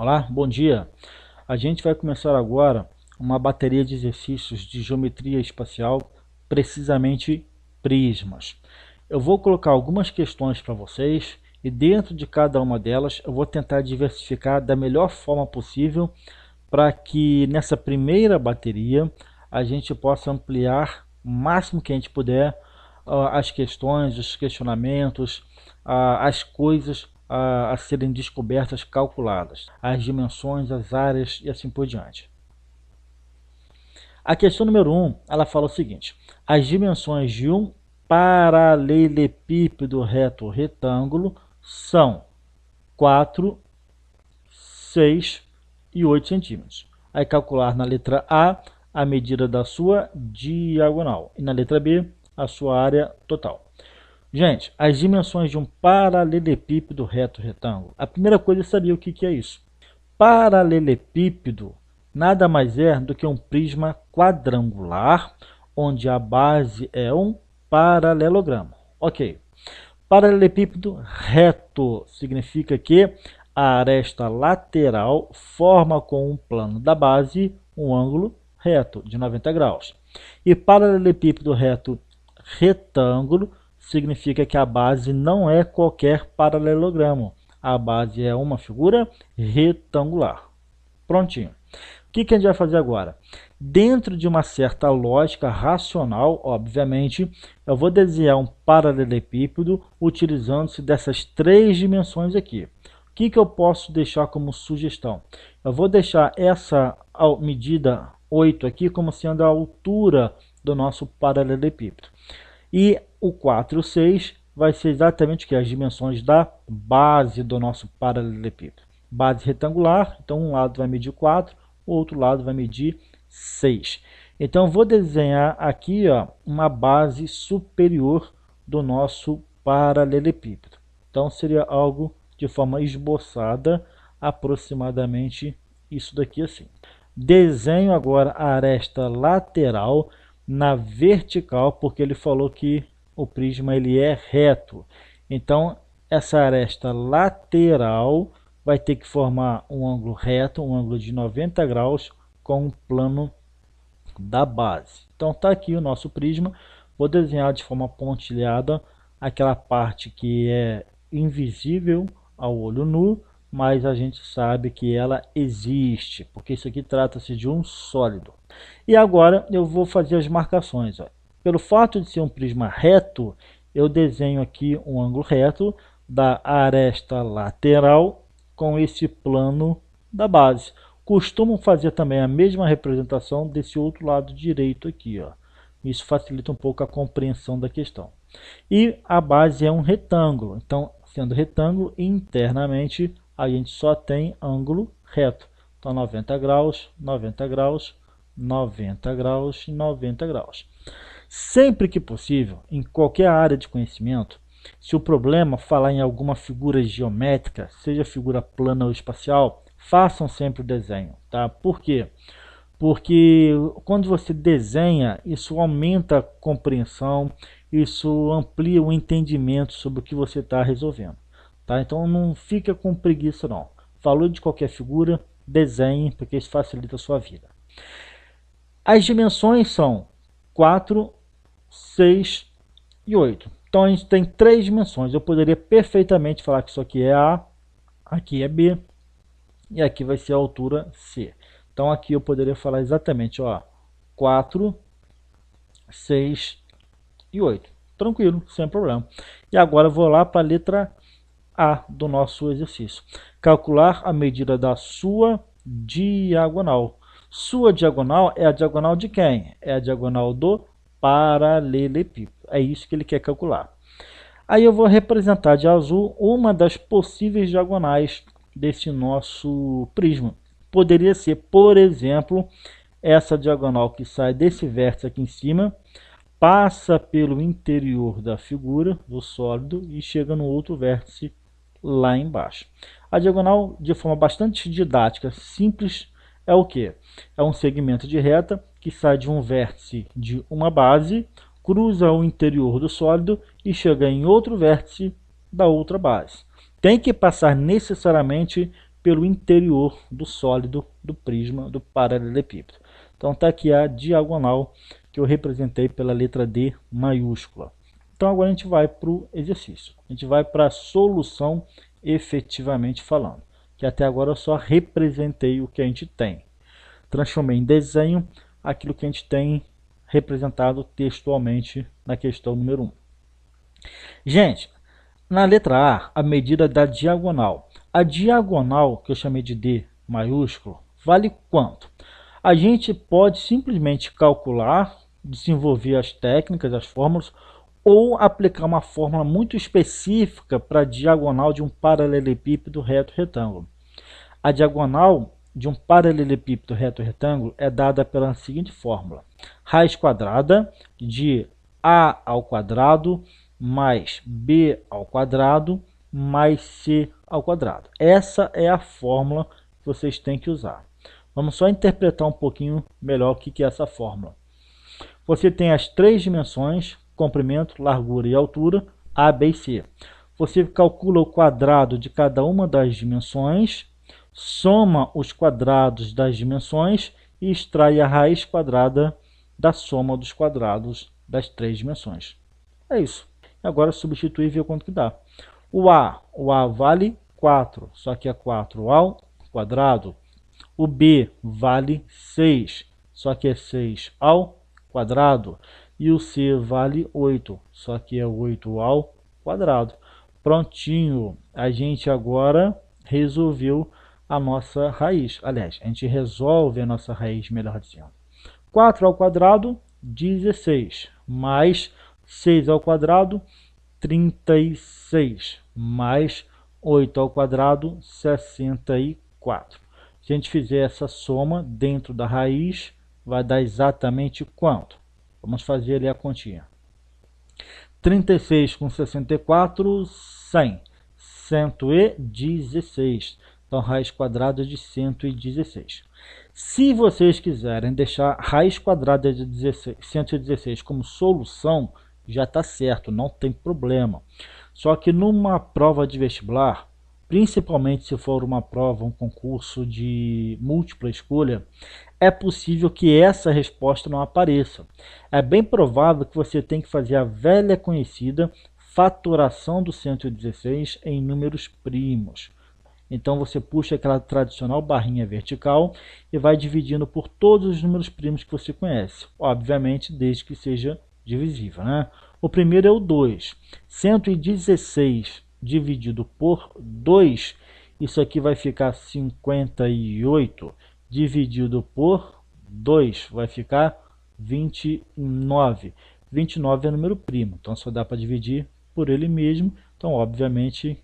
Olá, bom dia. A gente vai começar agora uma bateria de exercícios de geometria espacial, precisamente prismas. Eu vou colocar algumas questões para vocês e dentro de cada uma delas eu vou tentar diversificar da melhor forma possível para que nessa primeira bateria a gente possa ampliar o máximo que a gente puder as questões, os questionamentos, as coisas a serem descobertas, calculadas, as dimensões, as áreas e assim por diante. A questão número 1, ela fala o seguinte: as dimensões de um paralelepípedo reto retângulo são 4, 6 e 8 centímetros. Aí calcular na letra A medida da sua diagonal e na letra B a sua área total. Gente, as dimensões de um paralelepípedo reto retângulo. A primeira coisa é saber o que é isso. Paralelepípedo nada mais é do que um prisma quadrangular, onde a base é um paralelogramo. Ok. Paralelepípedo reto significa que a aresta lateral forma com um plano da base um ângulo reto de 90 graus. E paralelepípedo reto retângulo significa que a base não é qualquer paralelogramo. A base é uma figura retangular. Prontinho. O que a gente vai fazer agora? Dentro de uma certa lógica racional, obviamente, eu vou desenhar um paralelepípedo utilizando-se dessas três dimensões aqui. O que eu posso deixar como sugestão? Eu vou deixar essa medida 8 aqui como sendo a altura do nosso paralelepípedo. E o 4 e o 6 vai ser exatamente o que? As dimensões da base do nosso paralelepípedo. Base retangular, então um lado vai medir 4, o outro lado vai medir 6. Então vou desenhar aqui uma base superior do nosso paralelepípedo. Então seria algo de forma esboçada, aproximadamente isso daqui assim. Desenho agora a aresta lateral na vertical, porque ele falou que o prisma ele é reto. Então essa aresta lateral vai ter que formar um ângulo reto, um ângulo de 90 graus com o plano da base. Então está aqui o nosso prisma. Vou desenhar de forma pontilhada aquela parte que é invisível ao olho nu, mas a gente sabe que ela existe, porque isso aqui trata-se de um sólido. E agora eu vou fazer as marcações. Pelo fato de ser um prisma reto, eu desenho aqui um ângulo reto da aresta lateral com esse plano da base. Costumo fazer também a mesma representação desse outro lado direito aqui. Isso facilita um pouco a compreensão da questão. E a base é um retângulo, então, sendo retângulo, internamente a gente só tem ângulo reto. Então 90 graus, 90 graus, 90 graus e 90 graus. Sempre que possível, em qualquer área de conhecimento, se o problema falar em alguma figura geométrica, seja figura plana ou espacial, façam sempre o desenho, tá? Por quê? Porque quando você desenha, isso aumenta a compreensão, isso amplia o entendimento sobre o que você está resolvendo. Tá? Então não fica com preguiça não. Falou de qualquer figura, desenhe, porque isso facilita a sua vida. As dimensões são 4, 6 e 8. Então a gente tem três dimensões. Eu poderia perfeitamente falar que isso aqui é A, aqui é B e aqui vai ser a altura C. Então aqui eu poderia falar exatamente 4, 6 e 8. Tranquilo, sem problema. E agora eu vou lá para a letra A do nosso exercício. Calcular a medida da sua diagonal. Sua diagonal é a diagonal de quem? É a diagonal do paralelepípedo. É isso que ele quer calcular. Aí eu vou representar de azul uma das possíveis diagonais desse nosso prisma. Poderia ser, por exemplo, essa diagonal que sai desse vértice aqui em cima, passa pelo interior da figura, do sólido, e chega no outro vértice lá embaixo. A diagonal, de forma bastante didática, simples, é o que? É um segmento de reta que sai de um vértice de uma base, cruza o interior do sólido e chega em outro vértice da outra base. Tem que passar necessariamente pelo interior do sólido do prisma do paralelepípedo. Então está aqui a diagonal que eu representei pela letra D maiúscula. Então agora a gente vai para o exercício. A gente vai para a solução efetivamente falando, que até agora eu só representei o que a gente tem. Transformei em desenho aquilo que a gente tem representado textualmente na questão número 1. Gente, na letra A, a medida da diagonal. A diagonal, que eu chamei de D maiúsculo, vale quanto? A gente pode simplesmente calcular, desenvolver as técnicas, as fórmulas, ou aplicar uma fórmula muito específica para a diagonal de um paralelepípedo reto retângulo. A diagonal de um paralelepípedo reto retângulo é dada pela seguinte fórmula: raiz quadrada de a ao quadrado mais b ao quadrado mais c ao quadrado. Essa é a fórmula que vocês têm que usar. Vamos só interpretar um pouquinho melhor o que é essa fórmula. Você tem as três dimensões, comprimento, largura e altura, A, B e C. Você calcula o quadrado de cada uma das dimensões, soma os quadrados das dimensões e extrai a raiz quadrada da soma dos quadrados das três dimensões. É isso. Agora substituir e ver quanto que dá. O A vale 4, só que é 4 ao quadrado. O B vale 6, só que é 6 ao quadrado. E o C vale 8, só que é 8 ao quadrado. Prontinho, a gente agora resolveu a nossa raiz. Aliás, a gente resolve a nossa raiz, melhor dizendo. 4 ao quadrado, 16, mais 6 ao quadrado, 36, mais 8 ao quadrado, 64. Se a gente fizer essa soma dentro da raiz, vai dar exatamente quanto? Vamos fazer ali a continha. 36 com 64, 100. 116. Então, raiz quadrada de 116. Se vocês quiserem deixar raiz quadrada de 116 como solução, já está certo, não tem problema. Só que numa prova de vestibular, principalmente se for uma prova, um concurso de múltipla escolha, é possível que essa resposta não apareça. É bem provável que você tenha que fazer a velha conhecida fatoração do 116 em números primos. Então você puxa aquela tradicional barrinha vertical e vai dividindo por todos os números primos que você conhece. Obviamente, desde que seja divisível, né? O primeiro é o 2. 116 dividido por 2, isso aqui vai ficar 58. Dividido por 2 vai ficar 29. 29 é número primo, então só dá para dividir por ele mesmo. Então, obviamente,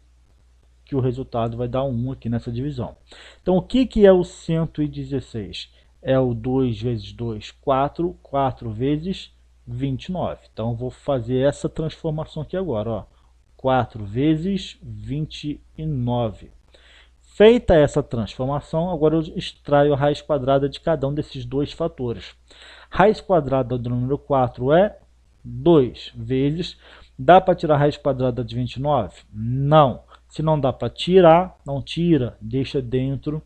que o resultado vai dar 1 aqui nessa divisão. Então, o que é o 116? É o 2 vezes 2, 4. 4 vezes 29. Então, eu vou fazer essa transformação aqui agora. Ó. 4 vezes 29. Feita essa transformação, agora eu extraio a raiz quadrada de cada um desses dois fatores. Raiz quadrada do número 4 é 2 vezes... Dá para tirar a raiz quadrada de 29? Não. Se não dá para tirar, não tira, deixa dentro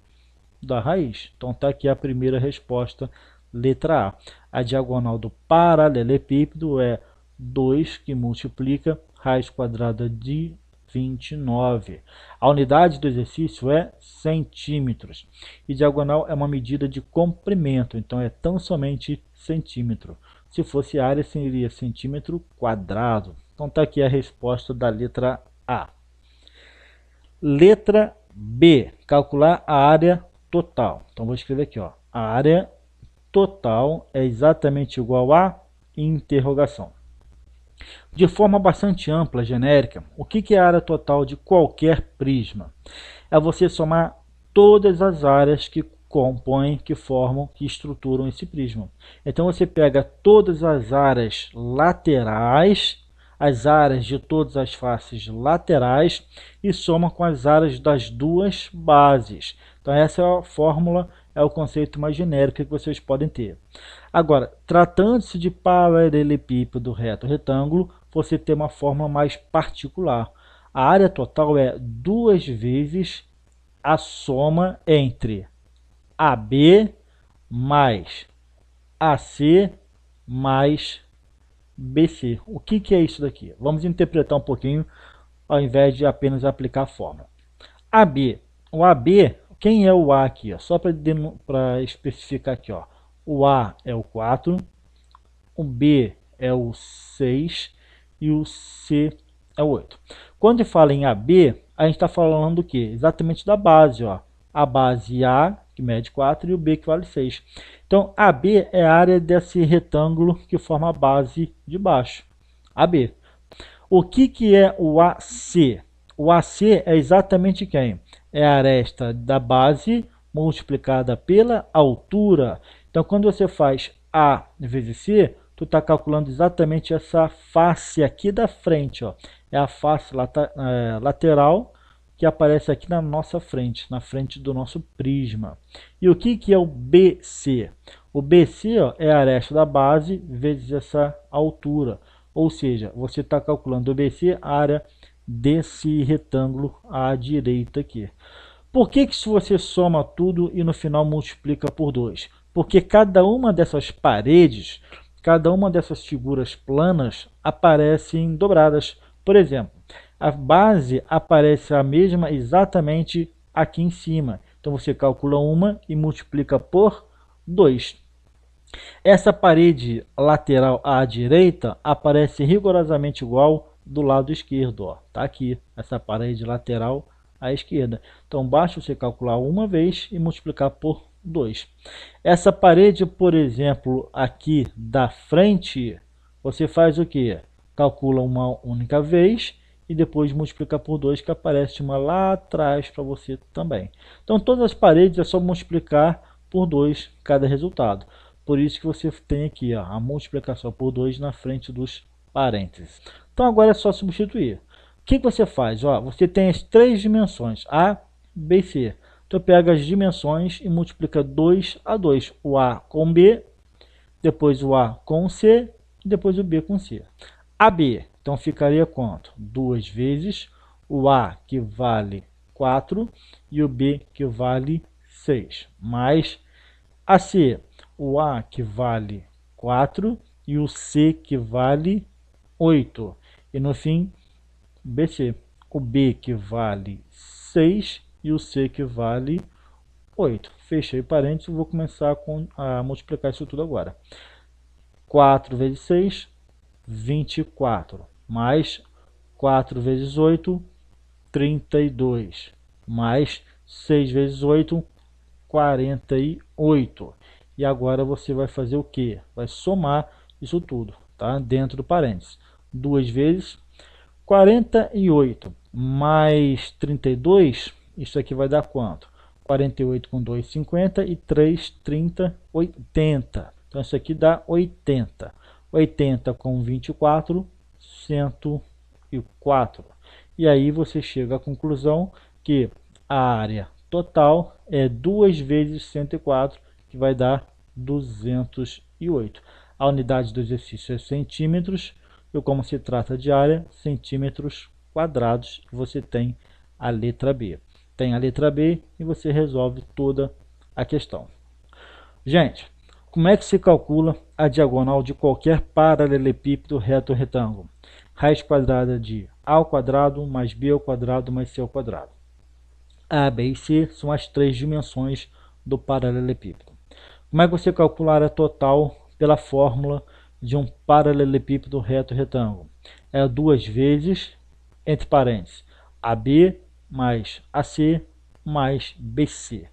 da raiz. Então está aqui a primeira resposta, letra A. A diagonal do paralelepípedo é 2 que multiplica raiz quadrada de 29. A unidade do exercício é centímetros. E diagonal é uma medida de comprimento, então é tão somente centímetro. Se fosse área, seria centímetro quadrado. Então está aqui a resposta da letra A. Letra B, calcular a área total. Então vou escrever aqui, ó. A área total é exatamente igual a interrogação. De forma bastante ampla, genérica, o que é a área total de qualquer prisma? É você somar todas as áreas que compõem, que formam, que estruturam esse prisma. Então você pega todas as áreas laterais, as áreas de todas as faces laterais e soma com as áreas das duas bases. Então essa é a fórmula, é o conceito mais genérico que vocês podem ter. Agora, tratando-se de paralelepípedo reto retângulo, você tem uma forma mais particular. A área total é 2 vezes a soma entre AB mais AC mais BC. O que é isso daqui? Vamos interpretar um pouquinho ao invés de apenas aplicar a fórmula. AB. O AB, quem é o A aqui? Ó? Só para especificar aqui. Ó. O A é o 4, o B é o 6 e o C é o 8. Quando fala em AB, a gente está falando do que? Exatamente da base. Ó. A base A, que mede 4, e o B, que vale 6. Então, AB é a área desse retângulo que forma a base de baixo. AB. O que é o AC? O AC é exatamente quem? É a aresta da base multiplicada pela altura. Então, quando você faz A vezes C, tu está calculando exatamente essa face aqui da frente. Ó. É a face lateral que aparece aqui na nossa frente, na frente do nosso prisma. E o que é o BC? O BC ó, é a aresta da base vezes essa altura. Ou seja, você está calculando o BC, a área desse retângulo à direita aqui. Por que se você soma tudo e no final multiplica por 2? Porque cada uma dessas paredes, cada uma dessas figuras planas aparecem dobradas. Por exemplo, a base aparece a mesma exatamente aqui em cima. Então você calcula uma e multiplica por 2. Essa parede lateral à direita aparece rigorosamente igual do lado esquerdo. Ó. Tá aqui, essa parede lateral à esquerda. Então basta você calcular uma vez e multiplicar por 2. Essa parede, por exemplo, aqui da frente, você faz o que? Calcula uma única vez e depois multiplica por 2, que aparece uma lá atrás para você também. Então todas as paredes é só multiplicar por 2 cada resultado. Por isso que você tem aqui ó, a multiplicação por 2 na frente dos parênteses. Então agora é só substituir. O que você faz? Ó, você tem as três dimensões, A, B e C. Então pega as dimensões e multiplica 2 a 2. O A com B, depois o A com C, depois o B com C. AB, então ficaria quanto? 2 vezes o A, que vale 4, e o B, que vale 6, mais AC, o A, que vale 4, e o C, que vale 8. E no fim, BC, o B, que vale 6, e o C, que vale 8. Fechei parênteses, vou começar a multiplicar isso tudo agora. 4 vezes 6, 24, mais 4 vezes 8, 32, mais 6 vezes 8, 48. E agora você vai fazer o que? Vai somar isso tudo, tá? Dentro do parênteses. 2 vezes 48 mais 32, isso aqui vai dar quanto? 48 com 2, 50 e 3, 30, 80. Então isso aqui dá 80. 80 com 24, 104. E aí você chega à conclusão que a área total é 2 vezes 104, que vai dar 208. A unidade do exercício é centímetros, e como se trata de área, centímetros quadrados, você tem a letra B. Tem a letra B e você resolve toda a questão. Gente, como é que se calcula a diagonal de qualquer paralelepípedo reto retângulo? Raiz quadrada de A ao quadrado mais B ao quadrado mais C ao quadrado. A, B e C são as três dimensões do paralelepípedo. Como é que você calcula a área total pela fórmula de um paralelepípedo reto retângulo? É 2 vezes, entre parênteses, AB mais AC mais BC.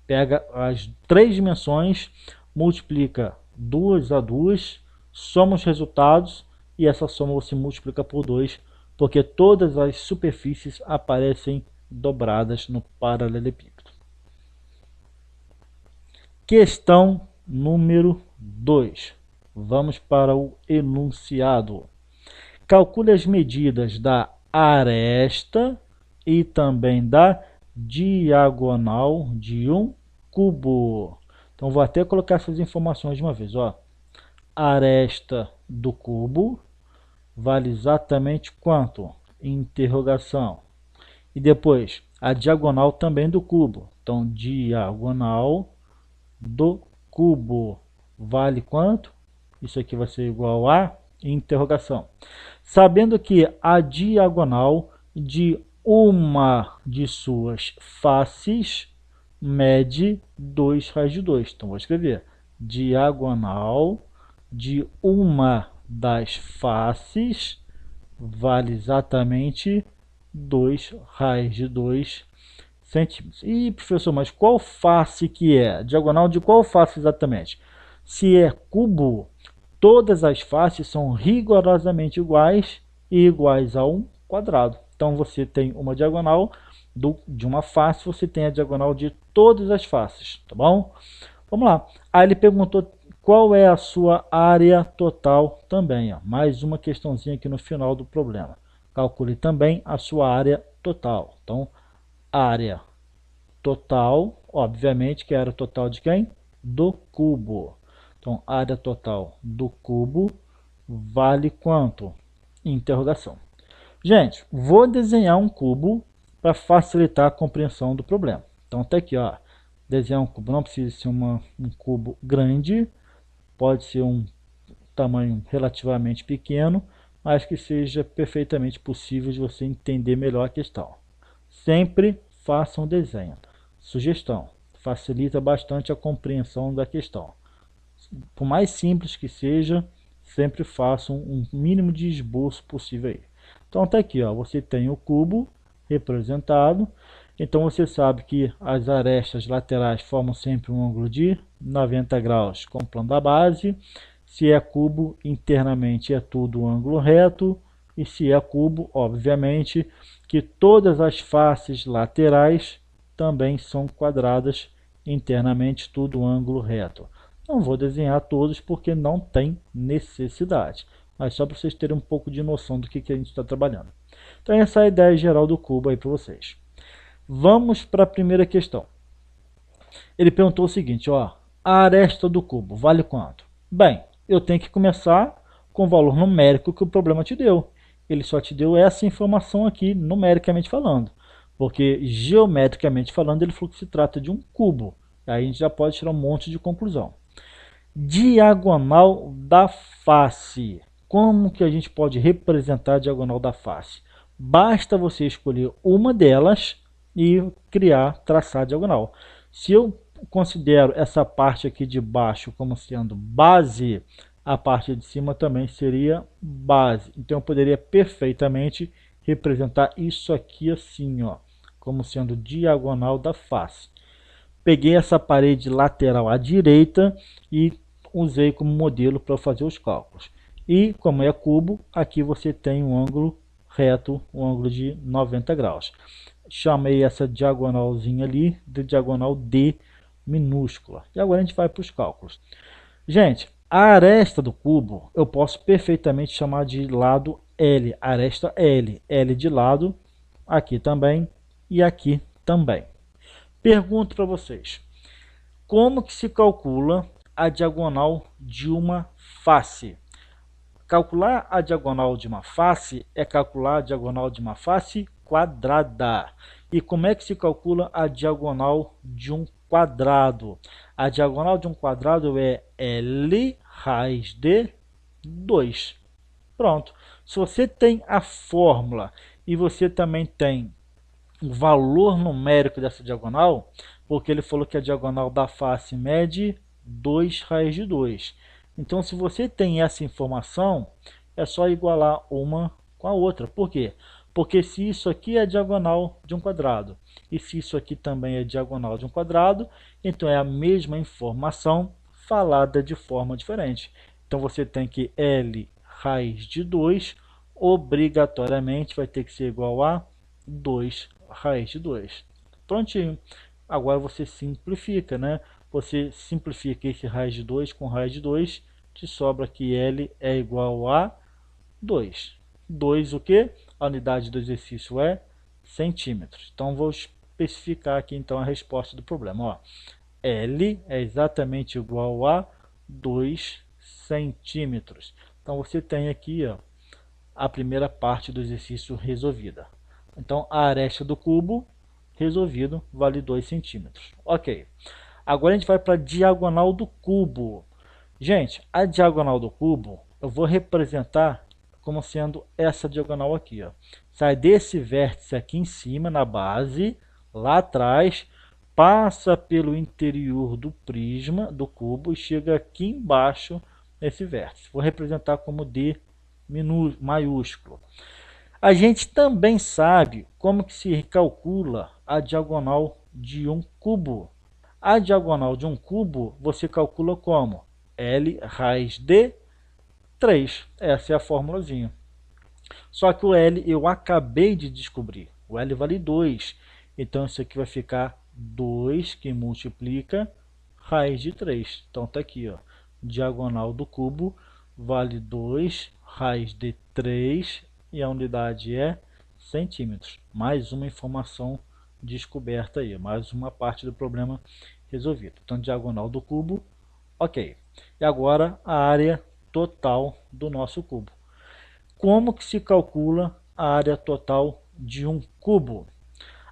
Pega as três dimensões, multiplica 2 a 2, soma os resultados e essa soma você multiplica por 2, porque todas as superfícies aparecem dobradas no paralelepípedo. Questão número 2. Vamos para o enunciado. Calcule as medidas da aresta e também da diagonal de um cubo. Então vou até colocar essas informações de uma vez. Ó. A aresta do cubo vale exatamente quanto? Interrogação. E depois, a diagonal também do cubo. Então, diagonal do cubo vale quanto? Isso aqui vai ser igual a interrogação. Sabendo que a diagonal de uma de suas faces mede 2 raios de 2. Então, vou escrever diagonal de uma das faces vale exatamente 2 raios de 2 centímetros. E professor, mas qual face que é? Diagonal de qual face exatamente? Se é cubo, todas as faces são rigorosamente iguais e iguais a um quadrado. Então você tem uma diagonal de uma face, você tem a diagonal de todas as faces, tá bom? Vamos lá. Aí ele perguntou qual é a sua área total também. Ó. Mais uma questãozinha aqui no final do problema. Calcule também a sua área total. Então, área total, obviamente, que é a área total de quem? Do cubo. Então, área total do cubo vale quanto? Interrogação. Gente, vou desenhar um cubo para facilitar a compreensão do problema. Então, até aqui, ó, desenhar um cubo não precisa ser um cubo grande, pode ser um tamanho relativamente pequeno, mas que seja perfeitamente possível de você entender melhor a questão. Sempre faça um desenho. Sugestão, facilita bastante a compreensão da questão. Por mais simples que seja, sempre faça um mínimo de esboço possível aí. Então até aqui, ó, você tem o cubo representado. Então você sabe que as arestas laterais formam sempre um ângulo de 90 graus com o plano da base. Se é cubo, internamente é tudo ângulo reto. E se é cubo, obviamente, que todas as faces laterais também são quadradas, internamente tudo ângulo reto. Não vou desenhar todos porque não tem necessidade, mas só para vocês terem um pouco de noção do que a gente está trabalhando. Então essa é a ideia geral do cubo aí para vocês. Vamos para a primeira questão. Ele perguntou o seguinte, ó, a aresta do cubo vale quanto? Bem, eu tenho que começar com o valor numérico que o problema te deu. Ele só te deu essa informação aqui, numericamente falando. Porque geometricamente falando, ele falou que se trata de um cubo. Aí a gente já pode tirar um monte de conclusão. Diagonal da face. Como que a gente pode representar a diagonal da face? Basta você escolher uma delas e traçar a diagonal. Se eu considero essa parte aqui de baixo como sendo base, a parte de cima também seria base. Então eu poderia perfeitamente representar isso aqui assim, ó, como sendo diagonal da face. Peguei essa parede lateral à direita e usei como modelo para fazer os cálculos. E como é cubo, aqui você tem um ângulo reto, um ângulo de 90 graus. Chamei essa diagonalzinha ali de diagonal D minúscula. E agora a gente vai para os cálculos. Gente, a aresta do cubo eu posso perfeitamente chamar de lado L, aresta L. L de lado, aqui também e aqui também. Pergunto para vocês, como que se calcula a diagonal de uma face? Calcular a diagonal de uma face é calcular a diagonal de uma face quadrada. E como é que se calcula a diagonal de um quadrado? A diagonal de um quadrado é L raiz de 2. Pronto. Se você tem a fórmula e você também tem o valor numérico dessa diagonal, porque ele falou que a diagonal da face mede 2 raiz de 2. Então, se você tem essa informação, é só igualar uma com a outra. Por quê? Porque se isso aqui é diagonal de um quadrado, e se isso aqui também é diagonal de um quadrado, então é a mesma informação falada de forma diferente. Então, você tem que L raiz de 2, obrigatoriamente vai ter que ser igual a 2 raiz de 2. Prontinho. Agora você simplifica, né? Você simplifica esse raiz de 2 com raiz de 2, te sobra que L é igual a 2. 2 o que? A unidade do exercício é centímetros. Então vou especificar aqui então a resposta do problema. Ó, L é exatamente igual a 2 centímetros. Então você tem aqui, ó, a primeira parte do exercício resolvida. Então a aresta do cubo resolvido, vale 2 centímetros. Ok. Agora a gente vai para a diagonal do cubo. Gente, a diagonal do cubo eu vou representar como sendo essa diagonal aqui, ó. Sai desse vértice aqui em cima, na base, lá atrás, passa pelo interior do prisma, do cubo, e chega aqui embaixo nesse vértice. Vou representar como D maiúsculo. A gente também sabe como que se calcula a diagonal de um cubo. A diagonal de um cubo você calcula como? L raiz de 3. Essa é a formulazinha. Só que o L eu acabei de descobrir. O L vale 2. Então isso aqui vai ficar 2 que multiplica raiz de 3. Então está aqui, ó. Diagonal do cubo vale 2 raiz de 3 e a unidade é centímetros. Mais uma informação descoberta aí, mais uma parte do problema resolvido. Então diagonal do cubo, ok. E agora a área total do nosso cubo. Como que se calcula a área total de um cubo?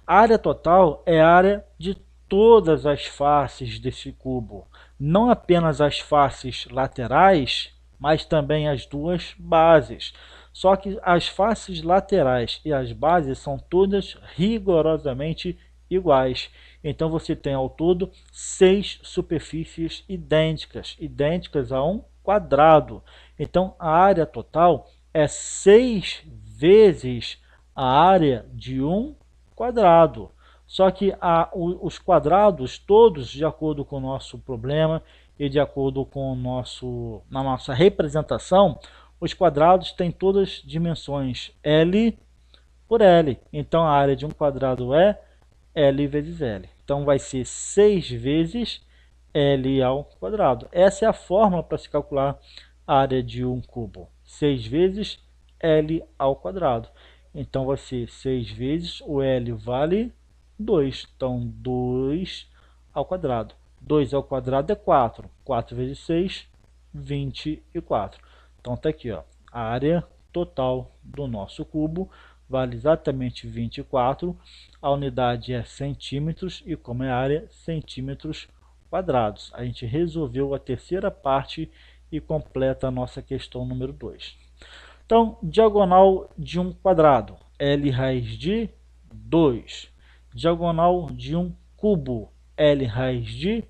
A área total é a área de todas as faces desse cubo, não apenas as faces laterais, mas também as duas bases. Só que as faces laterais e as bases são todas rigorosamente iguais. Então você tem ao todo 6 superfícies idênticas a um quadrado. Então a área total é 6 vezes a área de um quadrado. Só que os quadrados todos, de acordo com o nosso problema e de acordo com na nossa representação, os quadrados têm todas dimensões L por L. Então a área de um quadrado é L vezes L. Então vai ser 6 vezes L ao quadrado. Essa é a fórmula para se calcular a área de um cubo. 6 vezes L ao quadrado. Então vai ser 6 vezes, o L vale 2. Então 2 ao quadrado. 2 ao quadrado é 4. 4 vezes 6, 24. Então está aqui, ó, a área total do nosso cubo vale exatamente 24. A unidade é centímetros e como é área, centímetros quadrados. A gente resolveu a terceira parte e completa a nossa questão número 2. Então, diagonal de um quadrado, L raiz de 2. Diagonal de um cubo, L raiz de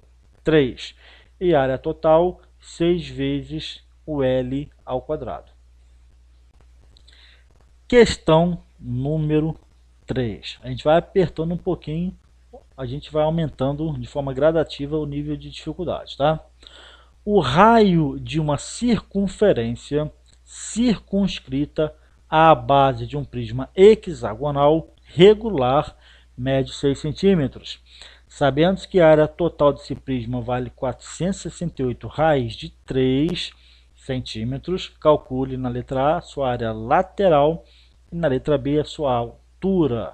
3. E área total, 6 vezes o L ao quadrado. Questão número 3. A gente vai apertando um pouquinho, a gente vai aumentando de forma gradativa o nível de dificuldade, tá? O raio de uma circunferência circunscrita à base de um prisma hexagonal regular mede 6 centímetros. Sabendo que a área total desse prisma vale 468 raiz de 3 centímetros, calcule na letra A sua área lateral e na letra B a sua altura.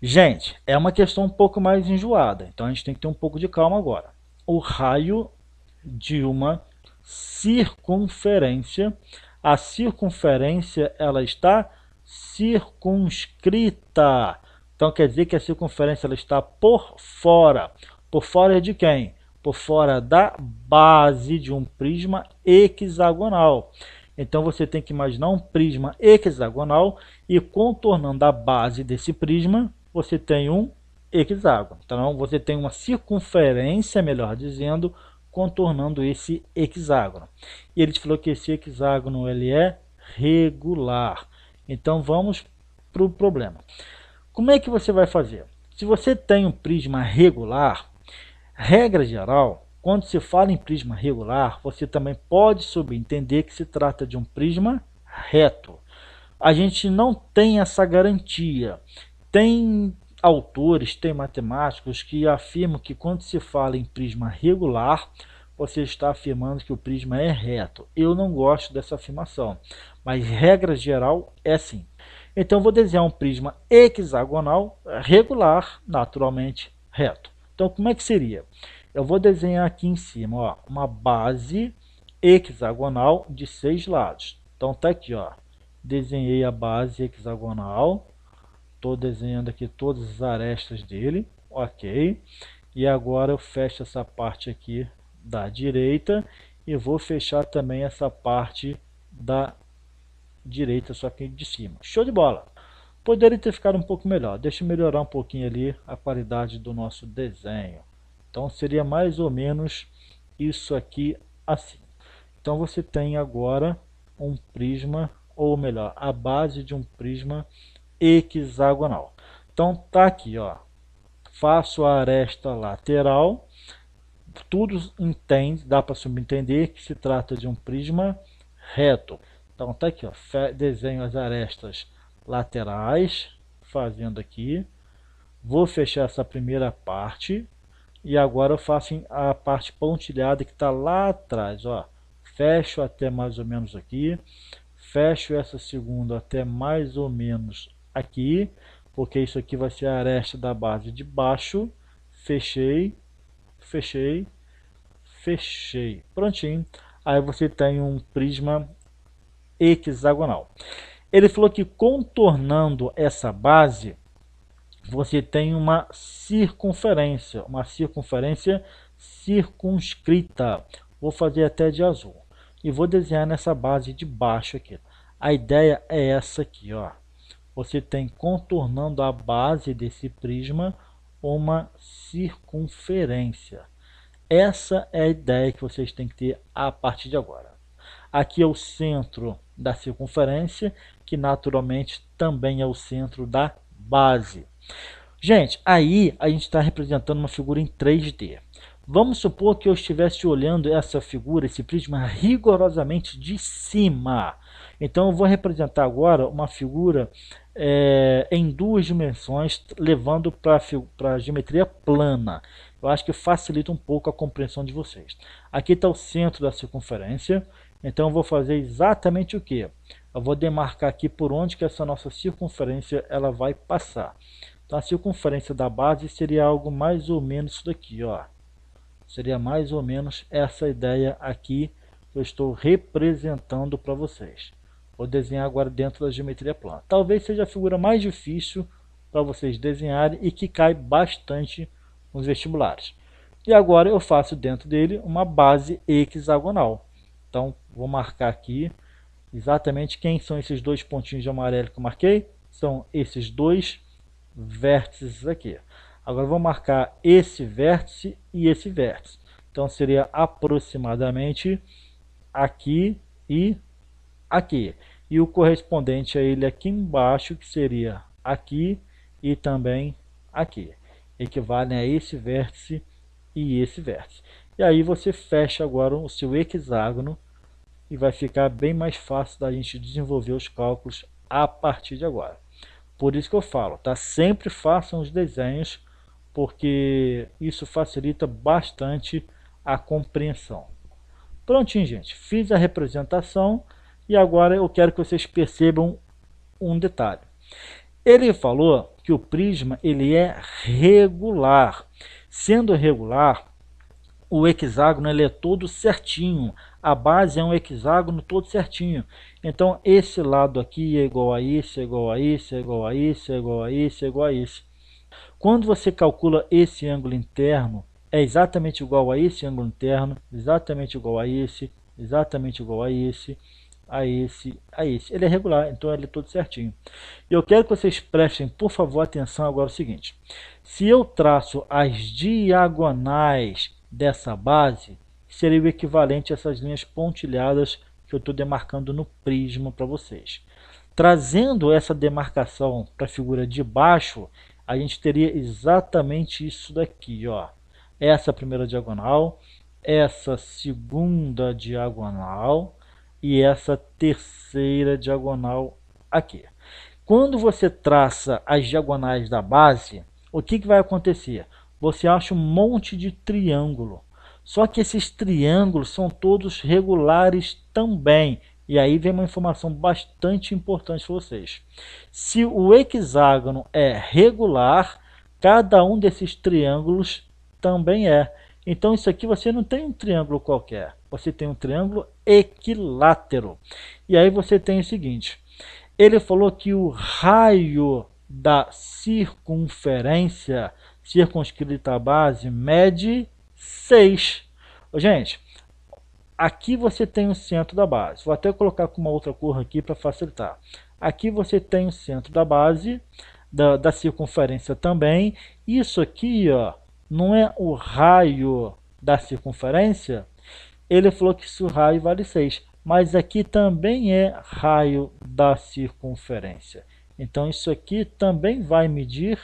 Gente, é uma questão um pouco mais enjoada, então a gente tem que ter um pouco de calma agora. O raio de uma circunferência, a circunferência ela está circunscrita. Então quer dizer que a circunferência ela está por fora. Por fora de quem? Por fora da base de um prisma hexagonal. Então você tem que imaginar um prisma hexagonal e contornando a base desse prisma, você tem um hexágono. Então você tem uma circunferência, melhor dizendo, contornando esse hexágono. E ele te falou que esse hexágono ele é regular. Então vamos para o problema. Como é que você vai fazer? Se você tem um prisma regular, regra geral, quando se fala em prisma regular, você também pode subentender que se trata de um prisma reto. A gente não tem essa garantia. Tem autores, tem matemáticos que afirmam que quando se fala em prisma regular, você está afirmando que o prisma é reto. Eu não gosto dessa afirmação, mas regra geral é assim. Então vou desenhar um prisma hexagonal regular, naturalmente reto. Então como é que seria? Eu vou desenhar aqui em cima, ó, uma base hexagonal de 6 lados. Então tá aqui, ó. Desenhei a base hexagonal. Estou desenhando aqui todas as arestas dele, ok. E agora eu fecho essa parte aqui da direita e vou fechar também essa parte da direita, só que de cima. Show de bola! Poderia ter ficado um pouco melhor. Deixa eu melhorar um pouquinho ali a qualidade do nosso desenho. Então seria mais ou menos isso aqui assim. Então você tem agora um prisma, ou melhor, a base de um prisma hexagonal. Então tá aqui, ó. Faço a aresta lateral. Tudo entende, dá para subentender que se trata de um prisma reto. Então tá aqui, ó. Desenho as arestas laterais, fazendo aqui. Vou fechar essa primeira parte. E agora eu faço a parte pontilhada que está lá atrás, ó. Fecho até mais ou menos aqui. Fecho essa segunda até mais ou menos aqui, porque isso aqui vai ser a aresta da base de baixo. Fechei, fechei, fechei. Prontinho. Aí você tem um prisma hexagonal. Ele falou que contornando essa base, você tem uma circunferência circunscrita. Vou fazer até de azul. E vou desenhar nessa base de baixo aqui. A ideia é essa aqui, ó. Você tem contornando a base desse prisma uma circunferência. Essa é a ideia que vocês têm que ter a partir de agora. Aqui é o centro da circunferência, que naturalmente também é o centro da base. Gente, aí a gente está representando uma figura em 3D. Vamos supor que eu estivesse olhando essa figura, esse prisma, rigorosamente de cima. Então eu vou representar agora uma figura em 2 dimensões, levando para a geometria plana. Eu acho que facilita um pouco a compreensão de vocês. Aqui está o centro da circunferência. Então eu vou fazer exatamente o que? Eu vou demarcar aqui por onde que essa nossa circunferência ela vai passar. Então a circunferência da base seria algo mais ou menos isso daqui, ó. Seria mais ou menos essa ideia aqui que eu estou representando para vocês. Vou desenhar agora dentro da geometria plana. Talvez seja a figura mais difícil para vocês desenharem e que cai bastante nos vestibulares. E agora eu faço dentro dele uma base hexagonal. Então vou marcar aqui exatamente quem são esses 2 pontinhos de amarelo que eu marquei. São esses 2 vértices aqui. Agora vou marcar esse vértice e esse vértice. Então seria aproximadamente aqui e aqui. E o correspondente a ele aqui embaixo, que seria aqui e também aqui. Equivalem a esse vértice e esse vértice. E aí você fecha agora o seu hexágono e vai ficar bem mais fácil da gente desenvolver os cálculos a partir de agora. Por isso que eu falo, tá? Sempre façam os desenhos, porque isso facilita bastante a compreensão. Prontinho, gente. Fiz a representação e agora eu quero que vocês percebam um detalhe. Ele falou que o prisma ele é regular. Sendo regular, o hexágono ele é todo certinho. A base é um hexágono todo certinho. Então esse lado aqui é igual a esse, é igual a esse, é igual a esse, é igual a esse, é igual a esse. Quando você calcula esse ângulo interno, é exatamente igual a esse ângulo interno, exatamente igual a esse, exatamente igual a esse, a esse, a esse. Ele é regular, então ele é todo certinho. E eu quero que vocês prestem, por favor, atenção agora o seguinte. Se eu traço as diagonais dessa base, seria o equivalente a essas linhas pontilhadas que eu estou demarcando no prisma para vocês. Trazendo essa demarcação para a figura de baixo, a gente teria exatamente isso daqui, ó. Essa primeira diagonal, essa segunda diagonal e essa terceira diagonal aqui. Quando você traça as diagonais da base, o que vai acontecer? Você acha um monte de triângulo. Só que esses triângulos são todos regulares também. E aí vem uma informação bastante importante para vocês. Se o hexágono é regular, cada um desses triângulos também é. Então isso aqui você não tem um triângulo qualquer. Você tem um triângulo equilátero. E aí você tem o seguinte. Ele falou que o raio da circunferência circunscrita à base mede 6. Gente, aqui você tem o centro da base. Vou até colocar com uma outra cor aqui para facilitar. Aqui você tem o centro da base, da circunferência também. Isso aqui, ó, não é o raio da circunferência? Ele falou que o raio vale 6. Mas aqui também é raio da circunferência. Então isso aqui também vai medir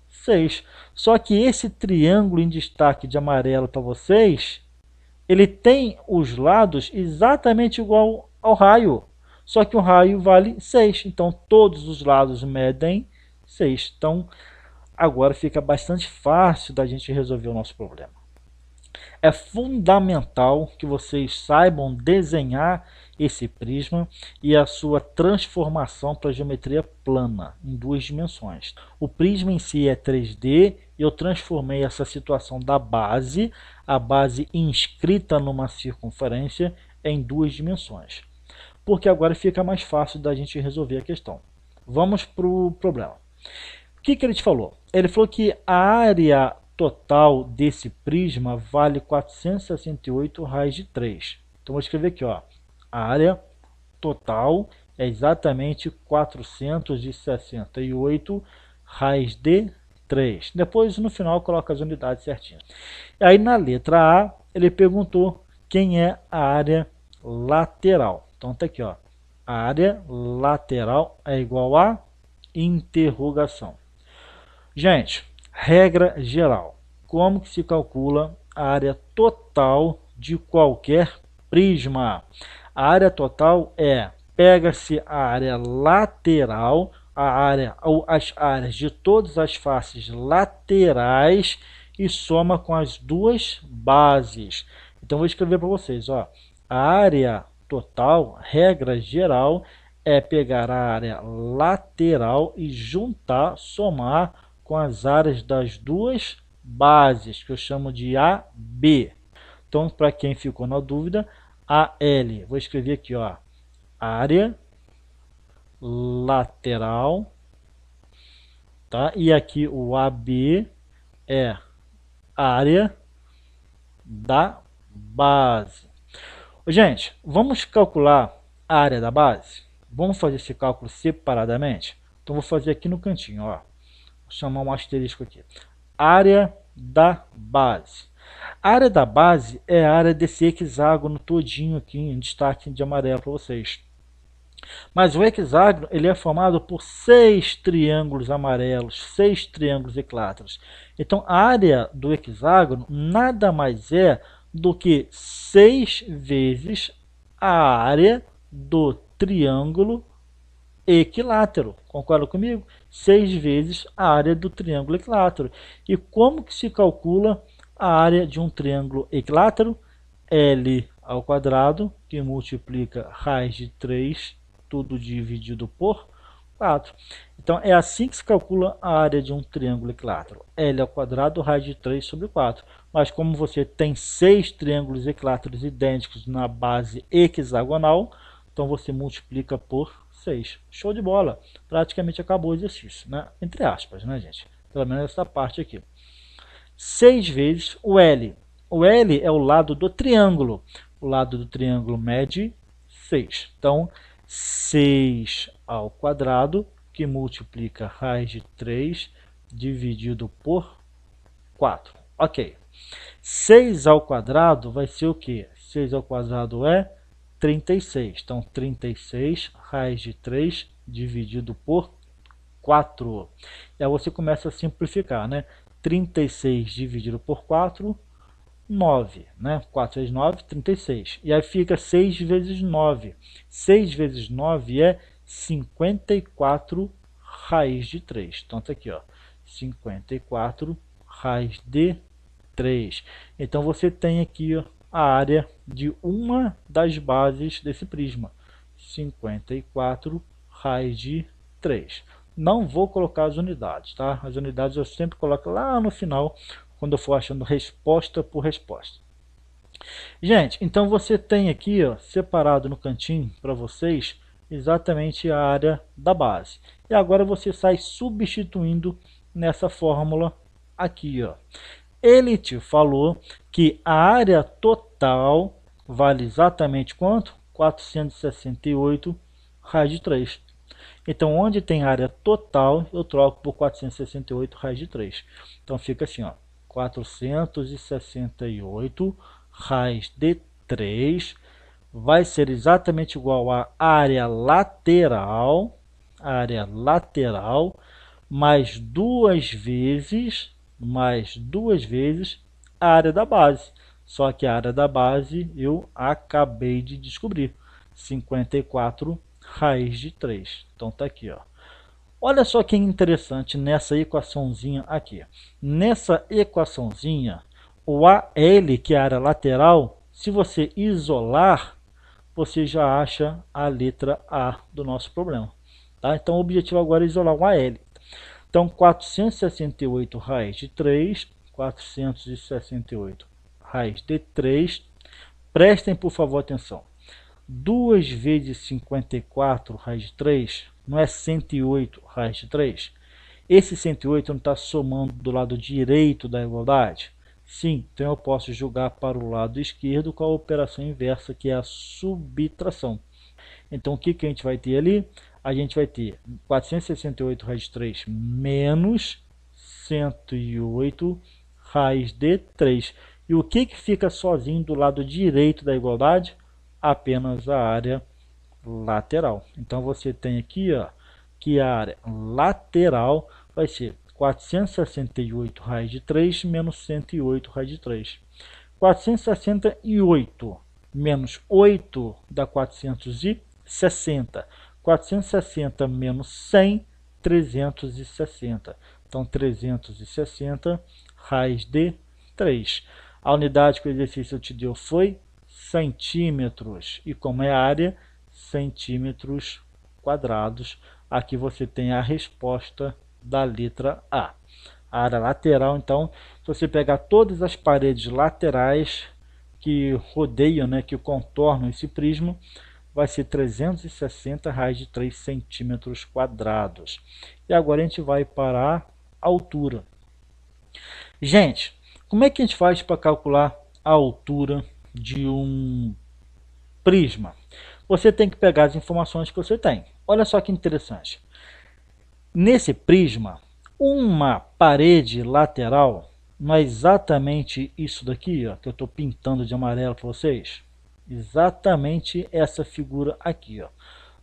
6. Só que esse triângulo em destaque de amarelo para vocês, ele tem os lados exatamente igual ao raio. Só que o raio vale 6. Então todos os lados medem 6. Então agora fica bastante fácil da gente resolver o nosso problema. É fundamental que vocês saibam desenhar esse prisma e a sua transformação para a geometria plana em 2 dimensões. O prisma em si é 3D, eu transformei essa situação da base, a base inscrita numa circunferência, em 2 dimensões. Porque agora fica mais fácil da gente resolver a questão. Vamos para o problema. O que ele te falou? Ele falou que a área total desse prisma vale 468 raiz de 3. Então vou escrever aqui, ó. A área total é exatamente 468 raiz de 3. Depois no final coloca as unidades certinhas. E aí na letra A ele perguntou quem é a área lateral. Então tá aqui, ó. A área lateral é igual a interrogação. Gente, regra geral. Como que se calcula a área total de qualquer prisma? A área total pega-se a área lateral, a área ou as áreas de todas as faces laterais e soma com as 2 bases. Então vou escrever para vocês, ó. A área total, regra geral, é pegar a área lateral e juntar, somar com as áreas das 2 bases, que eu chamo de AB. Então, para quem ficou na dúvida, AL. Vou escrever aqui, ó, área lateral, tá? E aqui o AB é área da base. Gente, vamos calcular a área da base? Vamos fazer esse cálculo separadamente? Então, vou fazer aqui no cantinho, ó. Vou chamar um asterisco aqui. Área da base. A área da base é a área desse hexágono todinho aqui em destaque de amarelo para vocês. Mas o hexágono ele é formado por 6 triângulos amarelos, 6 triângulos equiláteros. Então a área do hexágono nada mais é do que 6 vezes a área do triângulo equilátero. Concorda comigo? 6 vezes a área do triângulo equilátero. E como que se calcula a área de um triângulo equilátero? L ao quadrado, que multiplica raiz de 3, tudo dividido por 4. Então é assim que se calcula a área de um triângulo equilátero. L ao quadrado, raiz de 3 sobre 4. Mas como você tem 6 triângulos equiláteros idênticos na base hexagonal, então você multiplica por 6. Show de bola. Praticamente acabou o exercício, né? Entre aspas, né, gente? Pelo menos essa parte aqui. 6 vezes o L. O L é o lado do triângulo. O lado do triângulo mede 6. Então, 6 ao quadrado, que multiplica raiz de 3 dividido por 4. Ok. 6 ao quadrado vai ser o quê? 6 ao quadrado é 36. Então, 36 raiz de 3 dividido por 4. E aí você começa a simplificar, né? 36 dividido por 4, 9. Né? 4 vezes 9, 36. E aí fica 6 vezes 9. 6 vezes 9 é 54 raiz de 3. Então, tá aqui, ó. 54 raiz de 3. Então, você tem aqui, ó, a área de uma das bases desse prisma. 54 raiz de 3. Não vou colocar as unidades, tá? As unidades eu sempre coloco lá no final, quando eu for achando resposta por resposta. Gente, então você tem aqui, ó, separado no cantinho para vocês, exatamente a área da base. E agora você sai substituindo nessa fórmula aqui, ó. Ele te falou que a área total vale exatamente quanto? 468 raiz de 3. Então, onde tem área total, eu troco por 468 raiz de 3. Então, fica assim, ó, 468 raiz de 3 vai ser exatamente igual à área lateral, mais duas vezes a área da base. Só que a área da base eu acabei de descobrir, 54 raiz de 3. Então tá aqui, ó. Olha só que interessante nessa equaçãozinha aqui. Nessa equaçãozinha, o AL, que é a área lateral, se você isolar, você já acha a letra A do nosso problema. Tá? Então o objetivo agora é isolar o AL. Então 468 raiz de 3, 468 raiz de 3. Prestem por favor atenção. 2 vezes 54 raiz de 3 não é 108 raiz de 3? Esse 108 não está somando do lado direito da igualdade? Sim, então eu posso jogar para o lado esquerdo com a operação inversa, que é a subtração. Então o que a gente vai ter ali? A gente vai ter 468 raiz de 3 menos 108 raiz de 3. E o que fica sozinho do lado direito da igualdade? Apenas a área lateral. Então você tem aqui, ó, que a área lateral vai ser 468 raiz de 3 menos 108 raiz de 3. 468 menos 8 dá 460. 460 menos 100, 360. Então 360 raiz de 3. A unidade que o exercício te deu foi centímetros. E como é a área, centímetros quadrados. Aqui você tem a resposta da letra A. A área lateral, então, se você pegar todas as paredes laterais que rodeiam, né, que contornam esse prisma, vai ser 360 raiz de 3 centímetros quadrados. E agora a gente vai para a altura. Gente, como é que a gente faz para calcular a altura de um prisma? Você tem que pegar as informações que você tem. Olha só que interessante. Nesse prisma, uma parede lateral não é exatamente isso daqui, ó, que eu estou pintando de amarelo para vocês? Exatamente essa figura aqui, ó.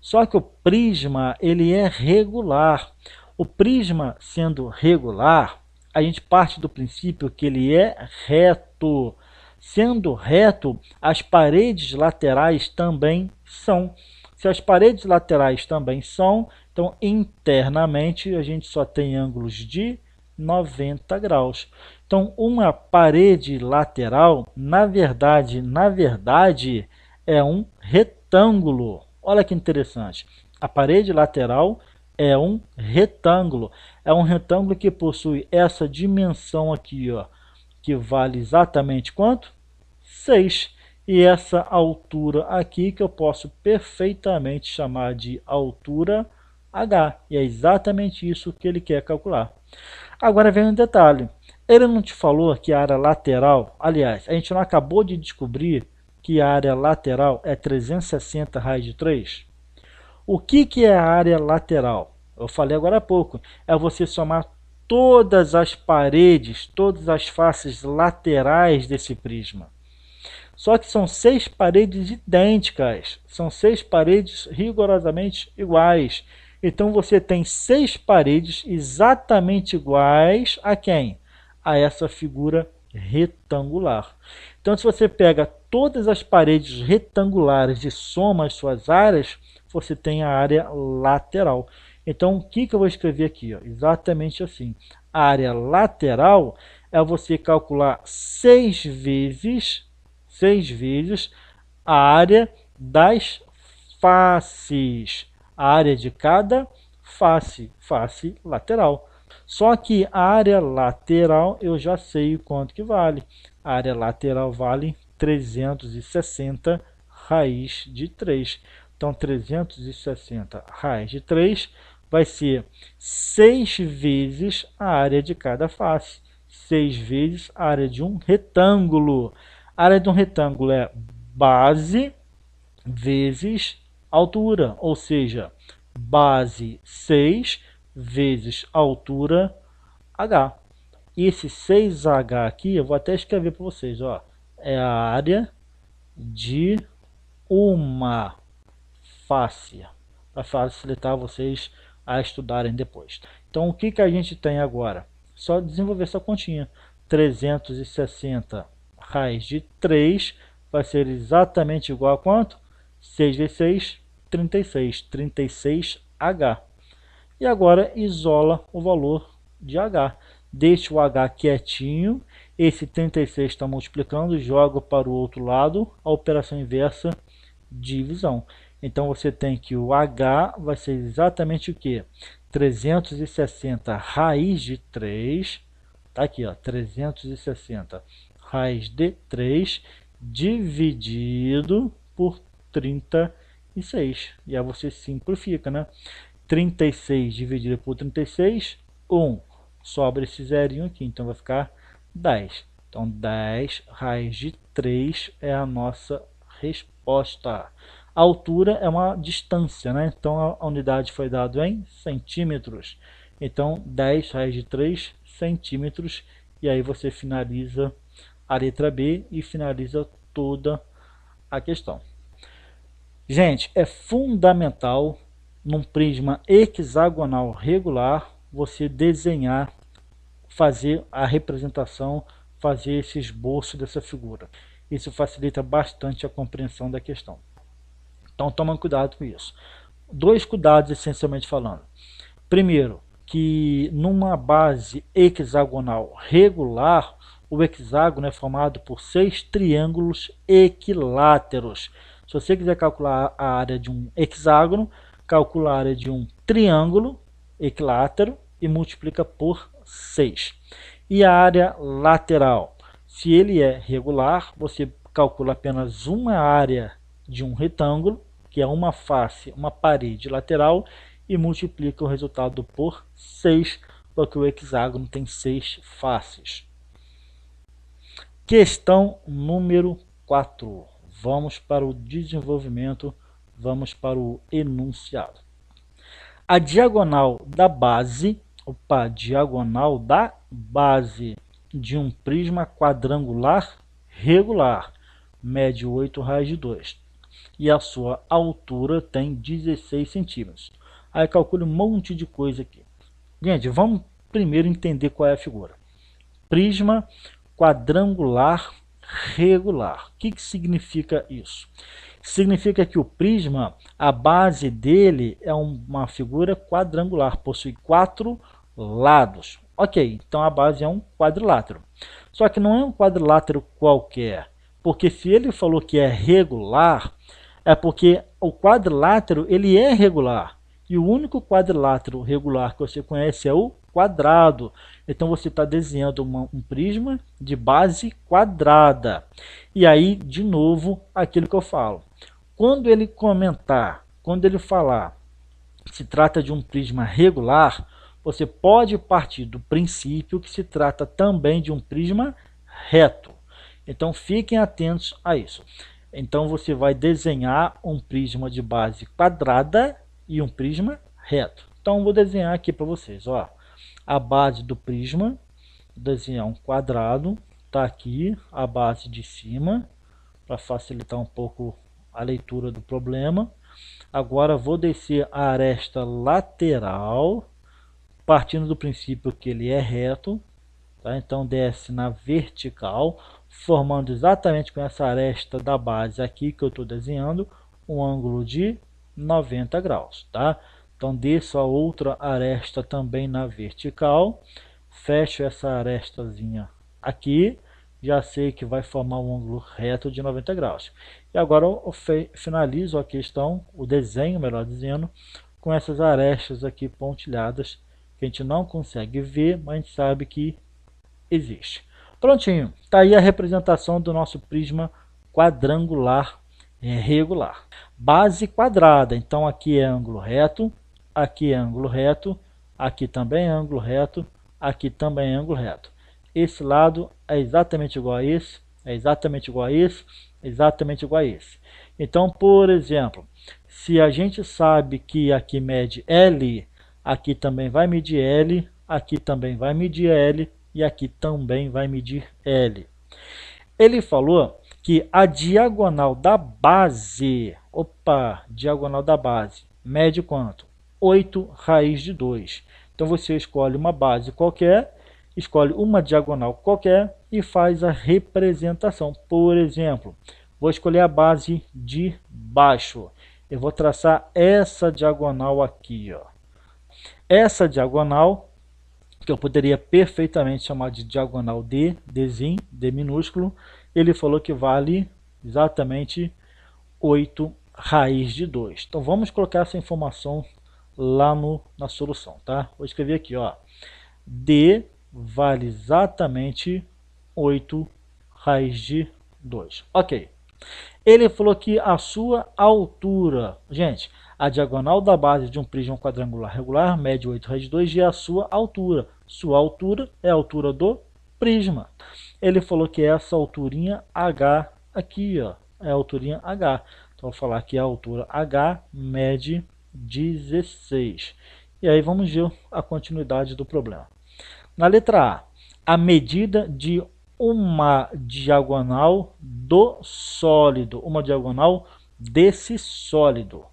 Só que o prisma ele é regular. O prisma sendo regular, a gente parte do princípio que ele é reto. Sendo reto, as paredes laterais também são. Se as paredes laterais também são, então internamente a gente só tem ângulos de 90 graus. Então uma parede lateral, na verdade, é um retângulo. Olha que interessante. A parede lateral é um retângulo. É um retângulo que possui essa dimensão aqui, ó, que vale exatamente quanto? 6. E essa altura aqui que eu posso perfeitamente chamar de altura H. E é exatamente isso que ele quer calcular. Agora vem um detalhe. Ele não te falou que a área lateral, aliás, a gente não acabou de descobrir que a área lateral é 360 raiz de 3? O que é a área lateral? Eu falei agora há pouco. É você somar todas as paredes, todas as faces laterais desse prisma. Só que são 6 paredes idênticas. São 6 paredes rigorosamente iguais. Então você tem 6 paredes exatamente iguais a quem? A essa figura retangular. Então se você pega todas as paredes retangulares e soma as suas áreas, você tem a área lateral. Então o que eu vou escrever aqui? Ó? Exatamente assim. A área lateral é você calcular 6 vezes a área das faces. A área de cada face lateral. Só que a área lateral eu já sei quanto que vale. A área lateral vale 360 raiz de 3. Então, 360 raiz de 3 vai ser 6 vezes a área de cada face. 6 vezes a área de um retângulo. A área de um retângulo é base vezes altura, ou seja, base 6 vezes altura h. E esse 6h aqui, eu vou até escrever para vocês, ó, é a área de uma face, para facilitar vocês a estudarem depois. Então, o que, que a gente tem agora? Só desenvolver essa continha. 360 raiz de 3 vai ser exatamente igual a quanto? 6 vezes 6, 36. 36H. E agora isola o valor de H. Deixa o H quietinho. Esse 36 está multiplicando, joga para o outro lado. A operação inversa, divisão. Então você tem que o H vai ser exatamente o que? 360 raiz de 3. Tá aqui, ó, 360 raiz de 3 dividido por 36. E aí você simplifica, né? 36 dividido por 36, 1. Sobra esse zerinho aqui, então vai ficar 10. Então 10 raiz de 3 é a nossa resposta. A altura é uma distância, né? Então a unidade foi dada em centímetros. Então 10 raiz de 3 centímetros. E aí você finaliza a letra B e finaliza toda a questão. Gente, é fundamental num prisma hexagonal regular você desenhar, fazer a representação, fazer esse esboço dessa figura. Isso facilita bastante a compreensão da questão. Então toma cuidado com isso. Dois cuidados essencialmente falando. Primeiro, que numa base hexagonal regular, o hexágono é formado por 6 triângulos equiláteros. Se você quiser calcular a área de um hexágono, calcula a área de um triângulo equilátero e multiplica por 6. E a área lateral? Se ele é regular, você calcula apenas uma área de um retângulo, que é uma face, uma parede lateral, e multiplica o resultado por 6, porque o hexágono tem 6 faces. Questão número 4. Vamos para o desenvolvimento, vamos para o enunciado. A diagonal da base, diagonal da base de um prisma quadrangular regular, mede 8 raiz de 2. E a sua altura tem 16 centímetros. Aí calcule um monte de coisa aqui. Gente, vamos primeiro entender qual é a figura. Prisma quadrangular regular. O que significa isso? Significa que o prisma, a base dele é uma figura quadrangular, possui 4 lados. Ok, então a base é um quadrilátero. Só que não é um quadrilátero qualquer, porque se ele falou que é regular, é porque o quadrilátero ele é regular. E o único quadrilátero regular que você conhece é o quadrado. Então você está desenhando um prisma de base quadrada. E aí, de novo, aquilo que eu falo. Quando ele comentar, quando ele falar que se trata de um prisma regular, você pode partir do princípio que se trata também de um prisma reto. Então fiquem atentos a isso. Então você vai desenhar um prisma de base quadrada e um prisma reto. Então vou desenhar aqui para vocês, ó. A base do prisma, vou desenhar um quadrado, tá aqui a base de cima, para facilitar um pouco a leitura do problema. Agora vou descer a aresta lateral, partindo do princípio que ele é reto, tá? Então desce na vertical, formando exatamente com essa aresta da base aqui que eu estou desenhando, um ângulo de 90 graus, tá? Então desço a outra aresta também na vertical, fecho essa arestazinha aqui, já sei que vai formar um ângulo reto de 90 graus. E agora eu finalizo a questão, o desenho, melhor dizendo, com essas arestas aqui pontilhadas, que a gente não consegue ver, mas a gente sabe que existe. Prontinho, está aí a representação do nosso prisma quadrangular é regular. Base quadrada, então aqui é ângulo reto, aqui é ângulo reto, aqui também é ângulo reto, aqui também é ângulo reto. Esse lado é exatamente igual a esse, é exatamente igual a esse, exatamente igual a esse. Então, por exemplo, se a gente sabe que aqui mede L, aqui também vai medir L, aqui também vai medir L e aqui também vai medir L. Ele falou que a diagonal da base, diagonal da base, mede quanto? 8 raiz de 2. Então você escolhe uma base qualquer, escolhe uma diagonal qualquer e faz a representação. Por exemplo, vou escolher a base de baixo. Eu vou traçar essa diagonal aqui, ó. Essa diagonal, que eu poderia perfeitamente chamar de diagonal D, Dzinho, D minúsculo, ele falou que vale exatamente 8 raiz de 2. Então vamos colocar essa informação lá na solução, tá? Vou escrever aqui, ó. D vale exatamente 8 raiz de 2. Ok. Ele falou que a sua altura, gente, a diagonal da base de um prisma quadrangular regular mede 8 raiz de 2 e a sua altura. Sua altura é a altura do prisma. Ele falou que essa alturinha H aqui, ó, é a alturinha H. Então, vou falar que a altura H mede 16. E aí vamos ver a continuidade do problema. Na letra A medida de uma diagonal do sólido, uma diagonal desse sólido.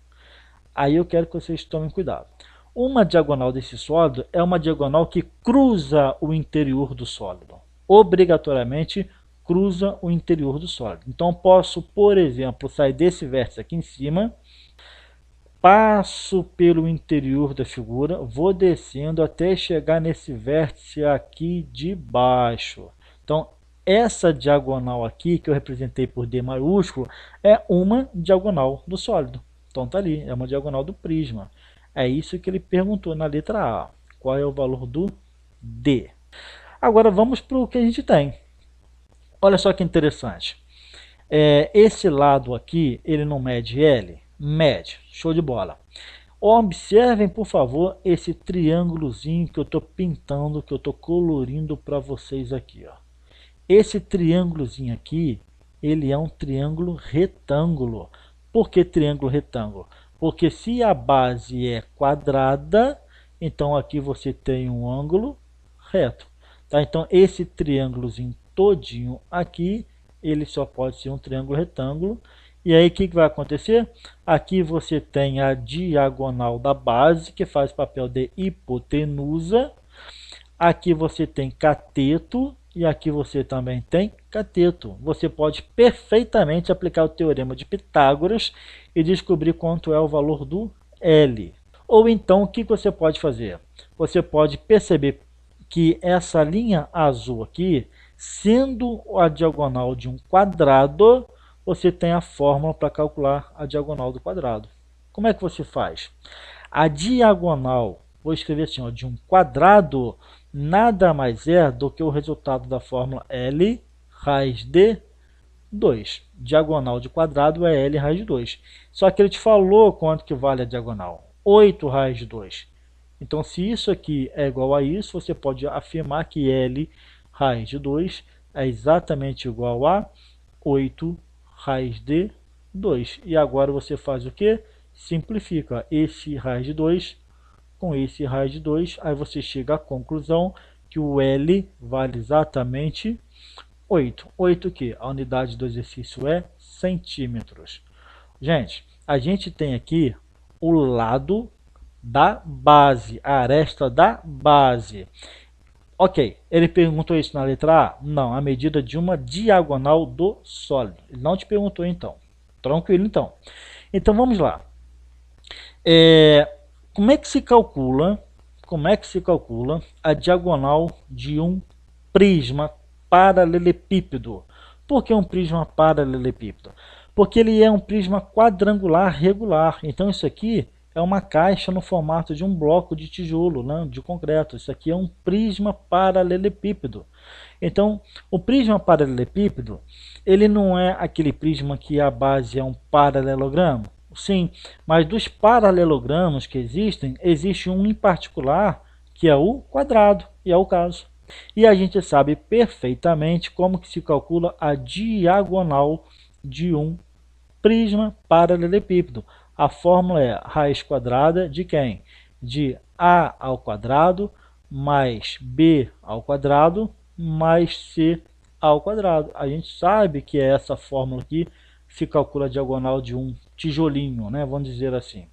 Aí eu quero que vocês tomem cuidado. Uma diagonal desse sólido é uma diagonal que cruza o interior do sólido. Obrigatoriamente cruza o interior do sólido. Então posso, por exemplo, sair desse vértice aqui em cima, passo pelo interior da figura, vou descendo até chegar nesse vértice aqui de baixo. Então, essa diagonal aqui, que eu representei por D maiúsculo, é uma diagonal do sólido. Então, tá ali, é uma diagonal do prisma. É isso que ele perguntou na letra A. Qual é o valor do D? Agora, vamos para o que a gente tem. Olha só que interessante. Esse lado aqui, ele não mede L? Mede. Show de bola. Observem, por favor, esse triângulozinho que eu estou pintando, que eu estou colorindo para vocês aqui, ó. Esse triângulozinho aqui, ele é um triângulo retângulo. Por que triângulo retângulo? Porque se a base é quadrada, então aqui você tem um ângulo reto. Tá? Então esse triângulozinho todinho aqui, ele só pode ser um triângulo retângulo. E aí o que vai acontecer? Aqui você tem a diagonal da base, que faz papel de hipotenusa. Aqui você tem cateto. E aqui você também tem cateto. Você pode perfeitamente aplicar o teorema de Pitágoras e descobrir quanto é o valor do L. Ou então, o que você pode fazer? Você pode perceber que essa linha azul aqui, sendo a diagonal de um quadrado, você tem a fórmula para calcular a diagonal do quadrado. Como é que você faz? A diagonal, vou escrever assim, ó, de um quadrado, nada mais é do que o resultado da fórmula L raiz de 2. Diagonal de quadrado é L raiz de 2. Só que ele te falou quanto que vale a diagonal. 8 raiz de 2. Então, se isso aqui é igual a isso, você pode afirmar que L raiz de 2 é exatamente igual a 8 raiz de 2. E agora você faz o quê? Simplifica esse raiz de 2 com esse raiz de 2, aí você chega à conclusão que o L vale exatamente 8. 8 que? A unidade do exercício é centímetros. Gente, a gente tem aqui o lado da base, a aresta da base. Ok, ele perguntou isso na letra A? Não, a medida de uma diagonal do sólido. Ele não te perguntou então. Tranquilo então. Então vamos lá. Como é que se calcula a diagonal de um prisma paralelepípedo? Por que um prisma paralelepípedo? Porque ele é um prisma quadrangular regular. Então isso aqui é uma caixa no formato de um bloco de tijolo, né, de concreto. Isso aqui é um prisma paralelepípedo. Então, o prisma paralelepípedo, ele não é aquele prisma que a base é um paralelogramo. Sim, mas dos paralelogramos que existem, existe um em particular que é o quadrado, e é o caso. E a gente sabe perfeitamente como que se calcula a diagonal de um prisma paralelepípedo. A fórmula é raiz quadrada de quem? De a ao quadrado mais b ao quadrado mais c ao quadrado. A gente sabe que é essa fórmula aqui se calcula a diagonal de um tijolinho, né? Vamos dizer assim.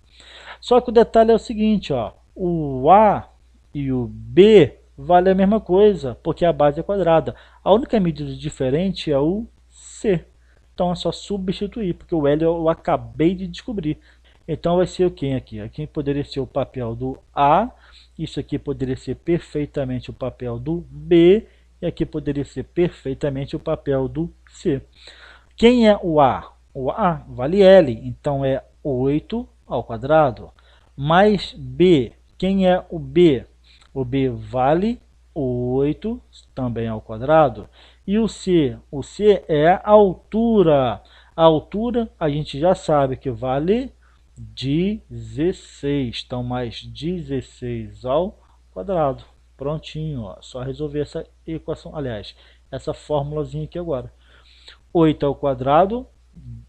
Só que o detalhe é o seguinte, ó, o a e o b vale a mesma coisa, porque a base é quadrada. A única medida diferente é o c. Então é só substituir, porque o L eu acabei de descobrir. Então vai ser o quem aqui? Aqui poderia ser o papel do A, isso aqui poderia ser perfeitamente o papel do B, e aqui poderia ser perfeitamente o papel do C. Quem é o A? O A vale L, então é 8 ao quadrado, mais B. Quem é o B? O B vale 8 também ao quadrado. E o C? O C é a altura. A altura a gente já sabe que vale 16. Então, mais 16 ao quadrado. Prontinho, ó. Só resolver essa equação, aliás, essa fórmulazinha aqui agora. 8 ao quadrado,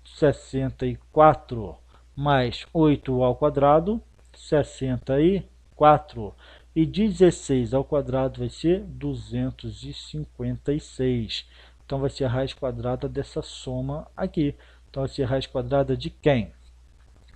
64, mais 8 ao quadrado, 64. E 16 ao quadrado vai ser 256. Então vai ser a raiz quadrada dessa soma aqui. Então vai ser a raiz quadrada de quem?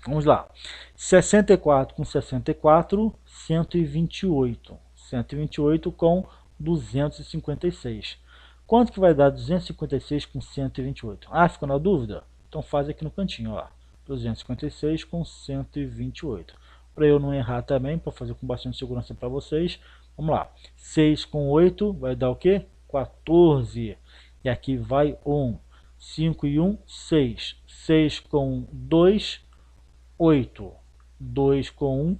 Vamos lá. 64 com 64, 128. 128 com 256. Quanto que vai dar 256 com 128? Ah, ficou na dúvida? Então faz aqui no cantinho, ó. 256 com 128. Para eu não errar também, para fazer com bastante segurança para vocês, vamos lá. 6 com 8 vai dar o quê? 14. E aqui vai 1. 5 e 1, 6. 6 com 2, 8. 2 com 1,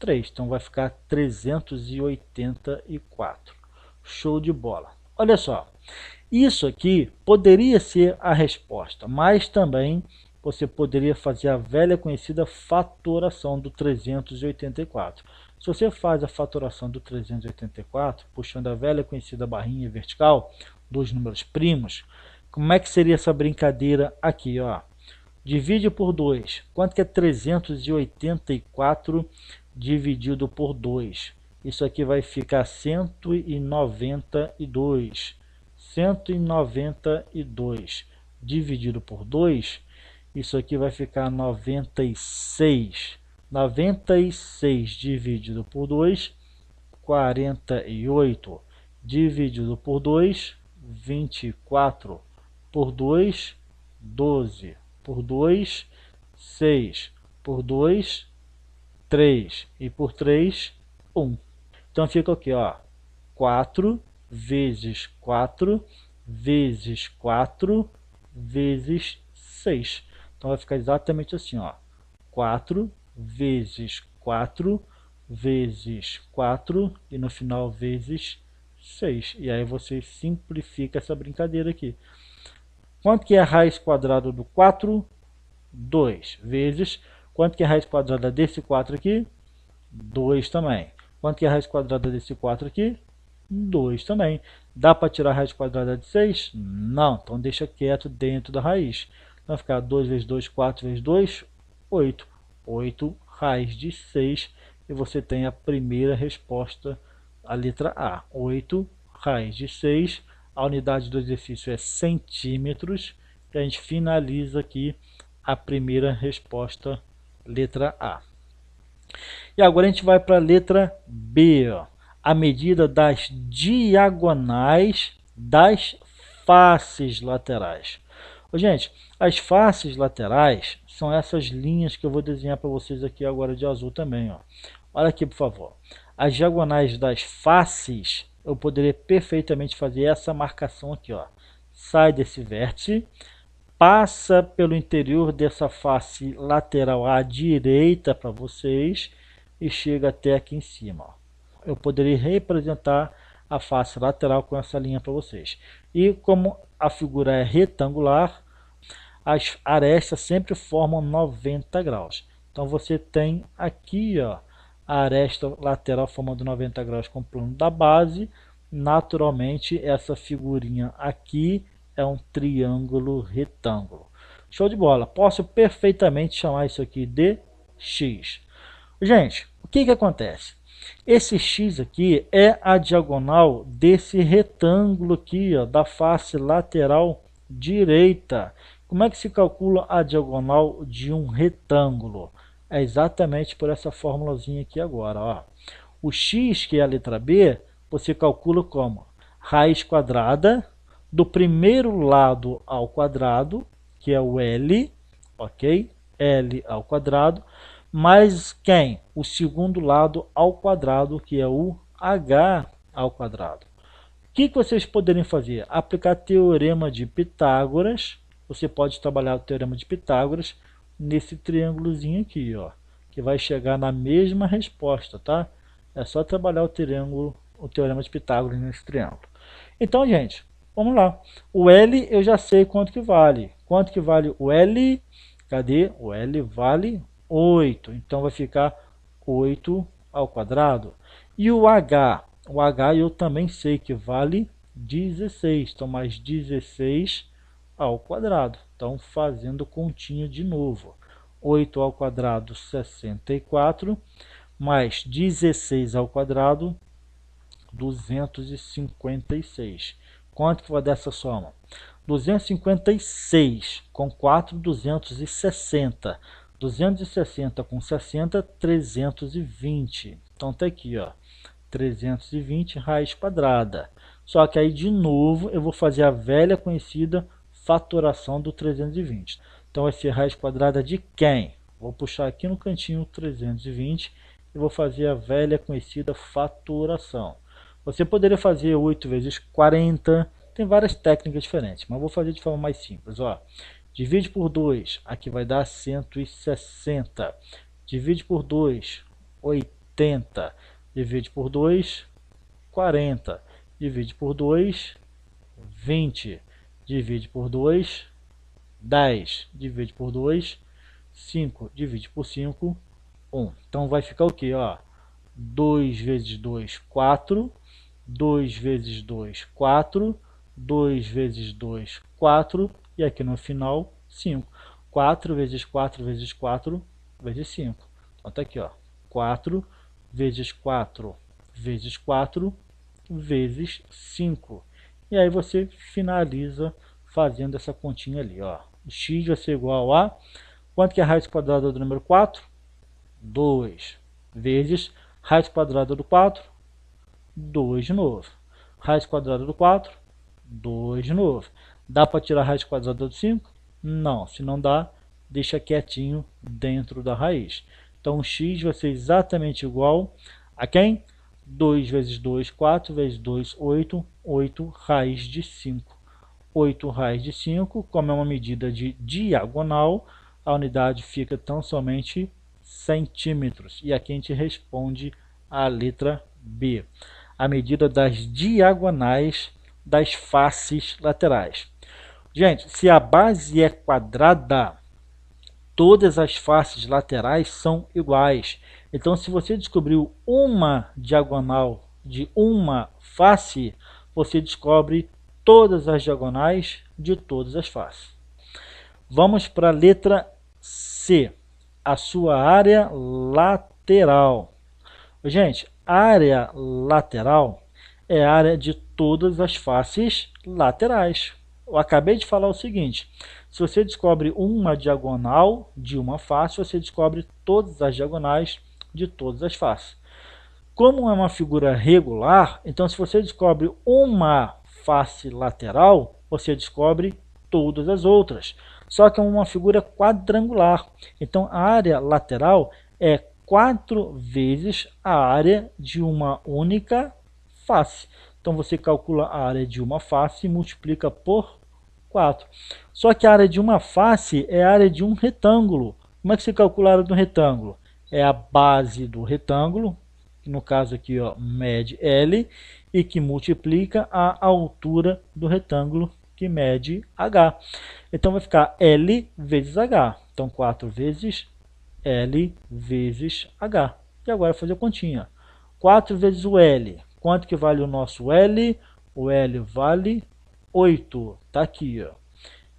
3. Então vai ficar 384. Show de bola. Olha só. Isso aqui poderia ser a resposta, mas também você poderia fazer a velha conhecida fatoração do 384. Se você faz a fatoração do 384, puxando a velha conhecida barrinha vertical dos números primos, como é que seria essa brincadeira aqui, ó? Divide por 2. Quanto que é 384 dividido por 2? Isso aqui vai ficar 192. 192 dividido por 2, isso aqui vai ficar 96. 96 dividido por 2, 48. Dividido por 2, 24. Por 2, 12. Por 2, 6. Por 2, 3. E por 3, 1. Então fica aqui, ó, 4 vezes 4 vezes 4 vezes 6. Então vai ficar exatamente assim, ó. 4 vezes 4 vezes 4 e no final vezes 6. E aí você simplifica essa brincadeira aqui. Quanto que é a raiz quadrada do 4? 2 vezes. Quanto que é a raiz quadrada desse 4 aqui? 2 também. Quanto que é a raiz quadrada desse 4 aqui? 2 também. Dá para tirar a raiz quadrada de 6? Não, então deixa quieto dentro da raiz. Então vai ficar 2 vezes 2, 4 vezes 2, 8. 8 raiz de 6. E você tem a primeira resposta, a letra A. 8 raiz de 6. A unidade do exercício é centímetros. E a gente finaliza aqui a primeira resposta, letra A. E agora a gente vai para a letra B, ó. A medida das diagonais das faces laterais. Gente, as faces laterais são essas linhas que eu vou desenhar para vocês aqui agora de azul também, ó. Olha aqui, por favor. As diagonais das faces, eu poderia perfeitamente fazer essa marcação aqui, ó. Sai desse vértice, passa pelo interior dessa face lateral à direita para vocês e chega até aqui em cima. Ó. Eu poderia representar a face lateral com essa linha para vocês. E como a figura é retangular, as arestas sempre formam 90 graus. Então você tem aqui, ó, a aresta lateral formando 90 graus com o plano da base. Naturalmente, essa figurinha aqui é um triângulo retângulo. Show de bola. Posso perfeitamente chamar isso aqui de X. Gente, o que acontece? Esse X aqui é a diagonal desse retângulo aqui, ó, da face lateral direita. Como é que se calcula a diagonal de um retângulo? É exatamente por essa formulazinha aqui agora. Ó. O X, que é a letra B, você calcula como raiz quadrada do primeiro lado ao quadrado, que é o L, ok? L ao quadrado, mais quem? O segundo lado ao quadrado, que é o H ao quadrado. O que vocês poderiam fazer? Aplicar teorema de Pitágoras. Você pode trabalhar o teorema de Pitágoras nesse triângulozinho aqui, ó, que vai chegar na mesma resposta, tá? É só trabalhar o teorema de Pitágoras nesse triângulo. Então, gente, vamos lá. O L eu já sei quanto que vale. Quanto que vale o L? Cadê? O L vale 8. Então vai ficar 8 ao quadrado. E o H? O H eu também sei que vale 16. Então mais 16 ao quadrado. Então fazendo continha de novo. 8 ao quadrado, 64. Mais 16 ao quadrado, 256. Quanto que vai dar essa soma? 256 com 4, 260. 260 com 60, 320. Então tá aqui, ó, 320 raiz quadrada. Só que aí de novo eu vou fazer a velha conhecida fatoração do 320. Então vai ser raiz quadrada de quem? Vou puxar aqui no cantinho 320 e vou fazer a velha conhecida fatoração. Você poderia fazer 8 vezes 40, tem várias técnicas diferentes, mas vou fazer de forma mais simples. Ó. Divide por 2, aqui vai dar 160. Divide por 2, 80. Divide por 2, 40. Divide por 2, 20. Divide por 2, 10. Divide por 2, 5. Divide por 5, 1. Então vai ficar o que? 2 vezes 2, 4. 2 vezes 2, 4. 2 vezes 2, 4. E aqui no final, 5. 4 vezes 4 vezes 4 vezes 5. Então tá aqui, 4 vezes 4 vezes 4 vezes 5. E aí você finaliza fazendo essa continha ali, ó. X vai ser igual a... Quanto que é a raiz quadrada do número 4? 2. Vezes raiz quadrada do 4? 2 de novo. Raiz quadrada do 4? 2 de novo. Dá para tirar a raiz quadrada do 5? Não. Se não dá, deixa quietinho dentro da raiz. Então, o x vai ser exatamente igual a quem? 2 vezes 2, 4 vezes 2, 8. 8 raiz de 5. 8 raiz de 5, como é uma medida de diagonal, a unidade fica tão somente centímetros. E aqui a gente responde a letra B. A medida das diagonais das faces laterais. Gente, se a base é quadrada, todas as faces laterais são iguais. Então, se você descobriu uma diagonal de uma face, você descobre todas as diagonais de todas as faces. Vamos para a letra C, a sua área lateral. Gente, a área lateral é a área de todas as faces laterais. Eu acabei de falar o seguinte, se você descobre uma diagonal de uma face, você descobre todas as diagonais de todas as faces. Como é uma figura regular, então se você descobre uma face lateral, você descobre todas as outras. Só que é uma figura quadrangular. Então a área lateral é 4 vezes a área de uma única face. Então você calcula a área de uma face e multiplica por 4. Só que a área de uma face é a área de um retângulo. Como é que se calcula a área de um retângulo? É a base do retângulo, no caso aqui, ó, mede L, e que multiplica a altura do retângulo, que mede H. Então vai ficar L vezes H. Então 4 vezes L vezes H. E agora fazer a continha. 4 vezes o L. Quanto que vale o nosso L? O L vale 8. Está aqui, ó.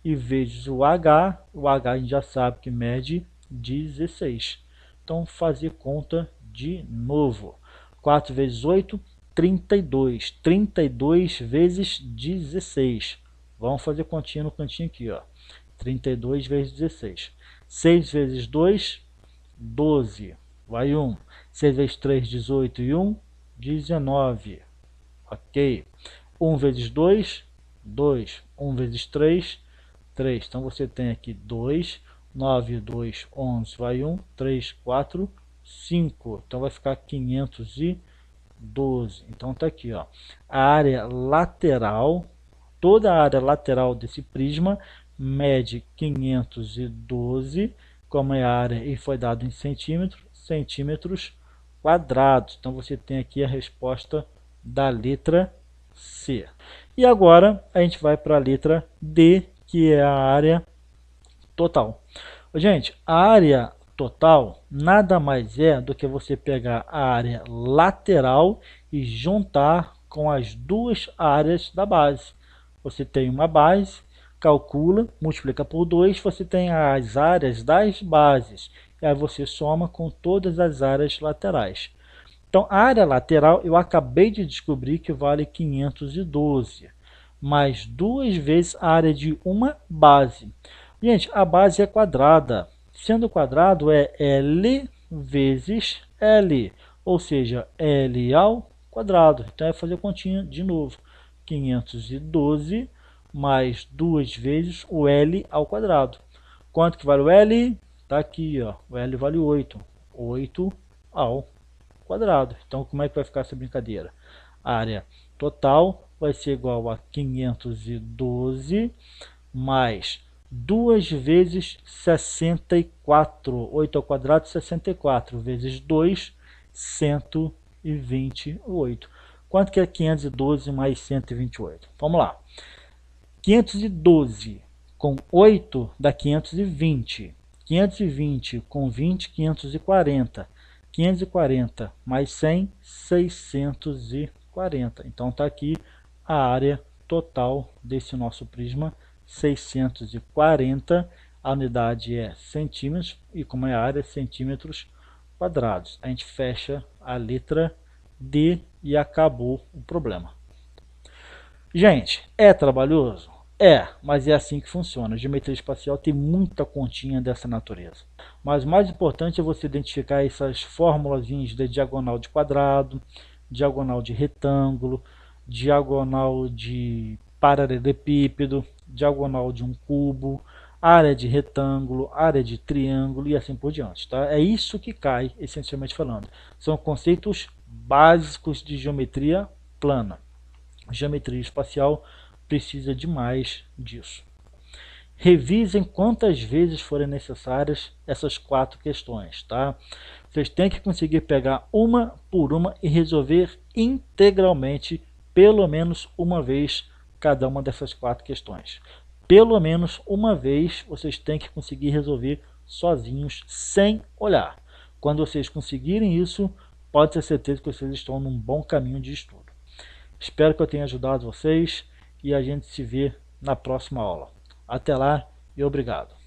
E vezes o H a gente já sabe que mede 16. Então, fazer conta de novo. 4 vezes 8, 32. 32 vezes 16. Vamos fazer continha no cantinho aqui, ó. 32 vezes 16. 6 vezes 2, 12. Vai 1. 6 vezes 3, 18 e 1, 19. Ok. 1 vezes 2, 2. 1 vezes 3, 3. Então você tem aqui 2, 9, 2, 11, vai 1, 3, 4, 5. Então vai ficar 512. Então tá aqui, ó. A área lateral, toda a área lateral desse prisma mede 512, como é a área e foi dado em centímetros quadrados. Então você tem aqui a resposta da letra C. E agora a gente vai para a letra D, que é a área total. Gente, a área total nada mais é do que você pegar a área lateral e juntar com as duas áreas da base. Você tem uma base, calcula, multiplica por 2, você tem as áreas das bases. E aí você soma com todas as áreas laterais. Então, a área lateral eu acabei de descobrir que vale 512, mais 2 vezes a área de uma base. Gente, a base é quadrada. Sendo quadrado é L vezes L, ou seja, L ao quadrado. Então, é fazer continha de novo. 512 mais 2 vezes o L ao quadrado. Quanto que vale o L? Está aqui, ó. O L vale 8. 8 ao quadrado. Então, como é que vai ficar essa brincadeira? A área total vai ser igual a 512 mais 2 vezes 64. 8 ao quadrado, 64. Vezes 2, 128. Quanto que é 512 mais 128? Vamos lá. 512 com 8 dá 520. 520 com 20, 540. 540 mais 100, 640. Então está aqui a área total desse nosso prisma, 640. A unidade é centímetros e como é a área, centímetros quadrados. A gente fecha a letra D e acabou o problema. Gente, é trabalhoso? É, mas é assim que funciona. A geometria espacial tem muita continha dessa natureza. Mas o mais importante é você identificar essas fórmulas de diagonal de quadrado, diagonal de retângulo, diagonal de paralelepípedo, diagonal de um cubo, área de retângulo, área de triângulo e assim por diante. Tá? É isso que cai, essencialmente falando. São conceitos básicos de geometria plana. Geometria espacial precisa demais disso. Revisem quantas vezes forem necessárias essas 4 questões, tá? Vocês têm que conseguir pegar uma por uma e resolver integralmente, pelo menos uma vez, cada uma dessas 4 questões. Pelo menos uma vez vocês têm que conseguir resolver sozinhos, sem olhar. Quando vocês conseguirem isso, pode ter certeza que vocês estão num bom caminho de estudo. Espero que eu tenha ajudado vocês e a gente se vê na próxima aula. Até lá e obrigado.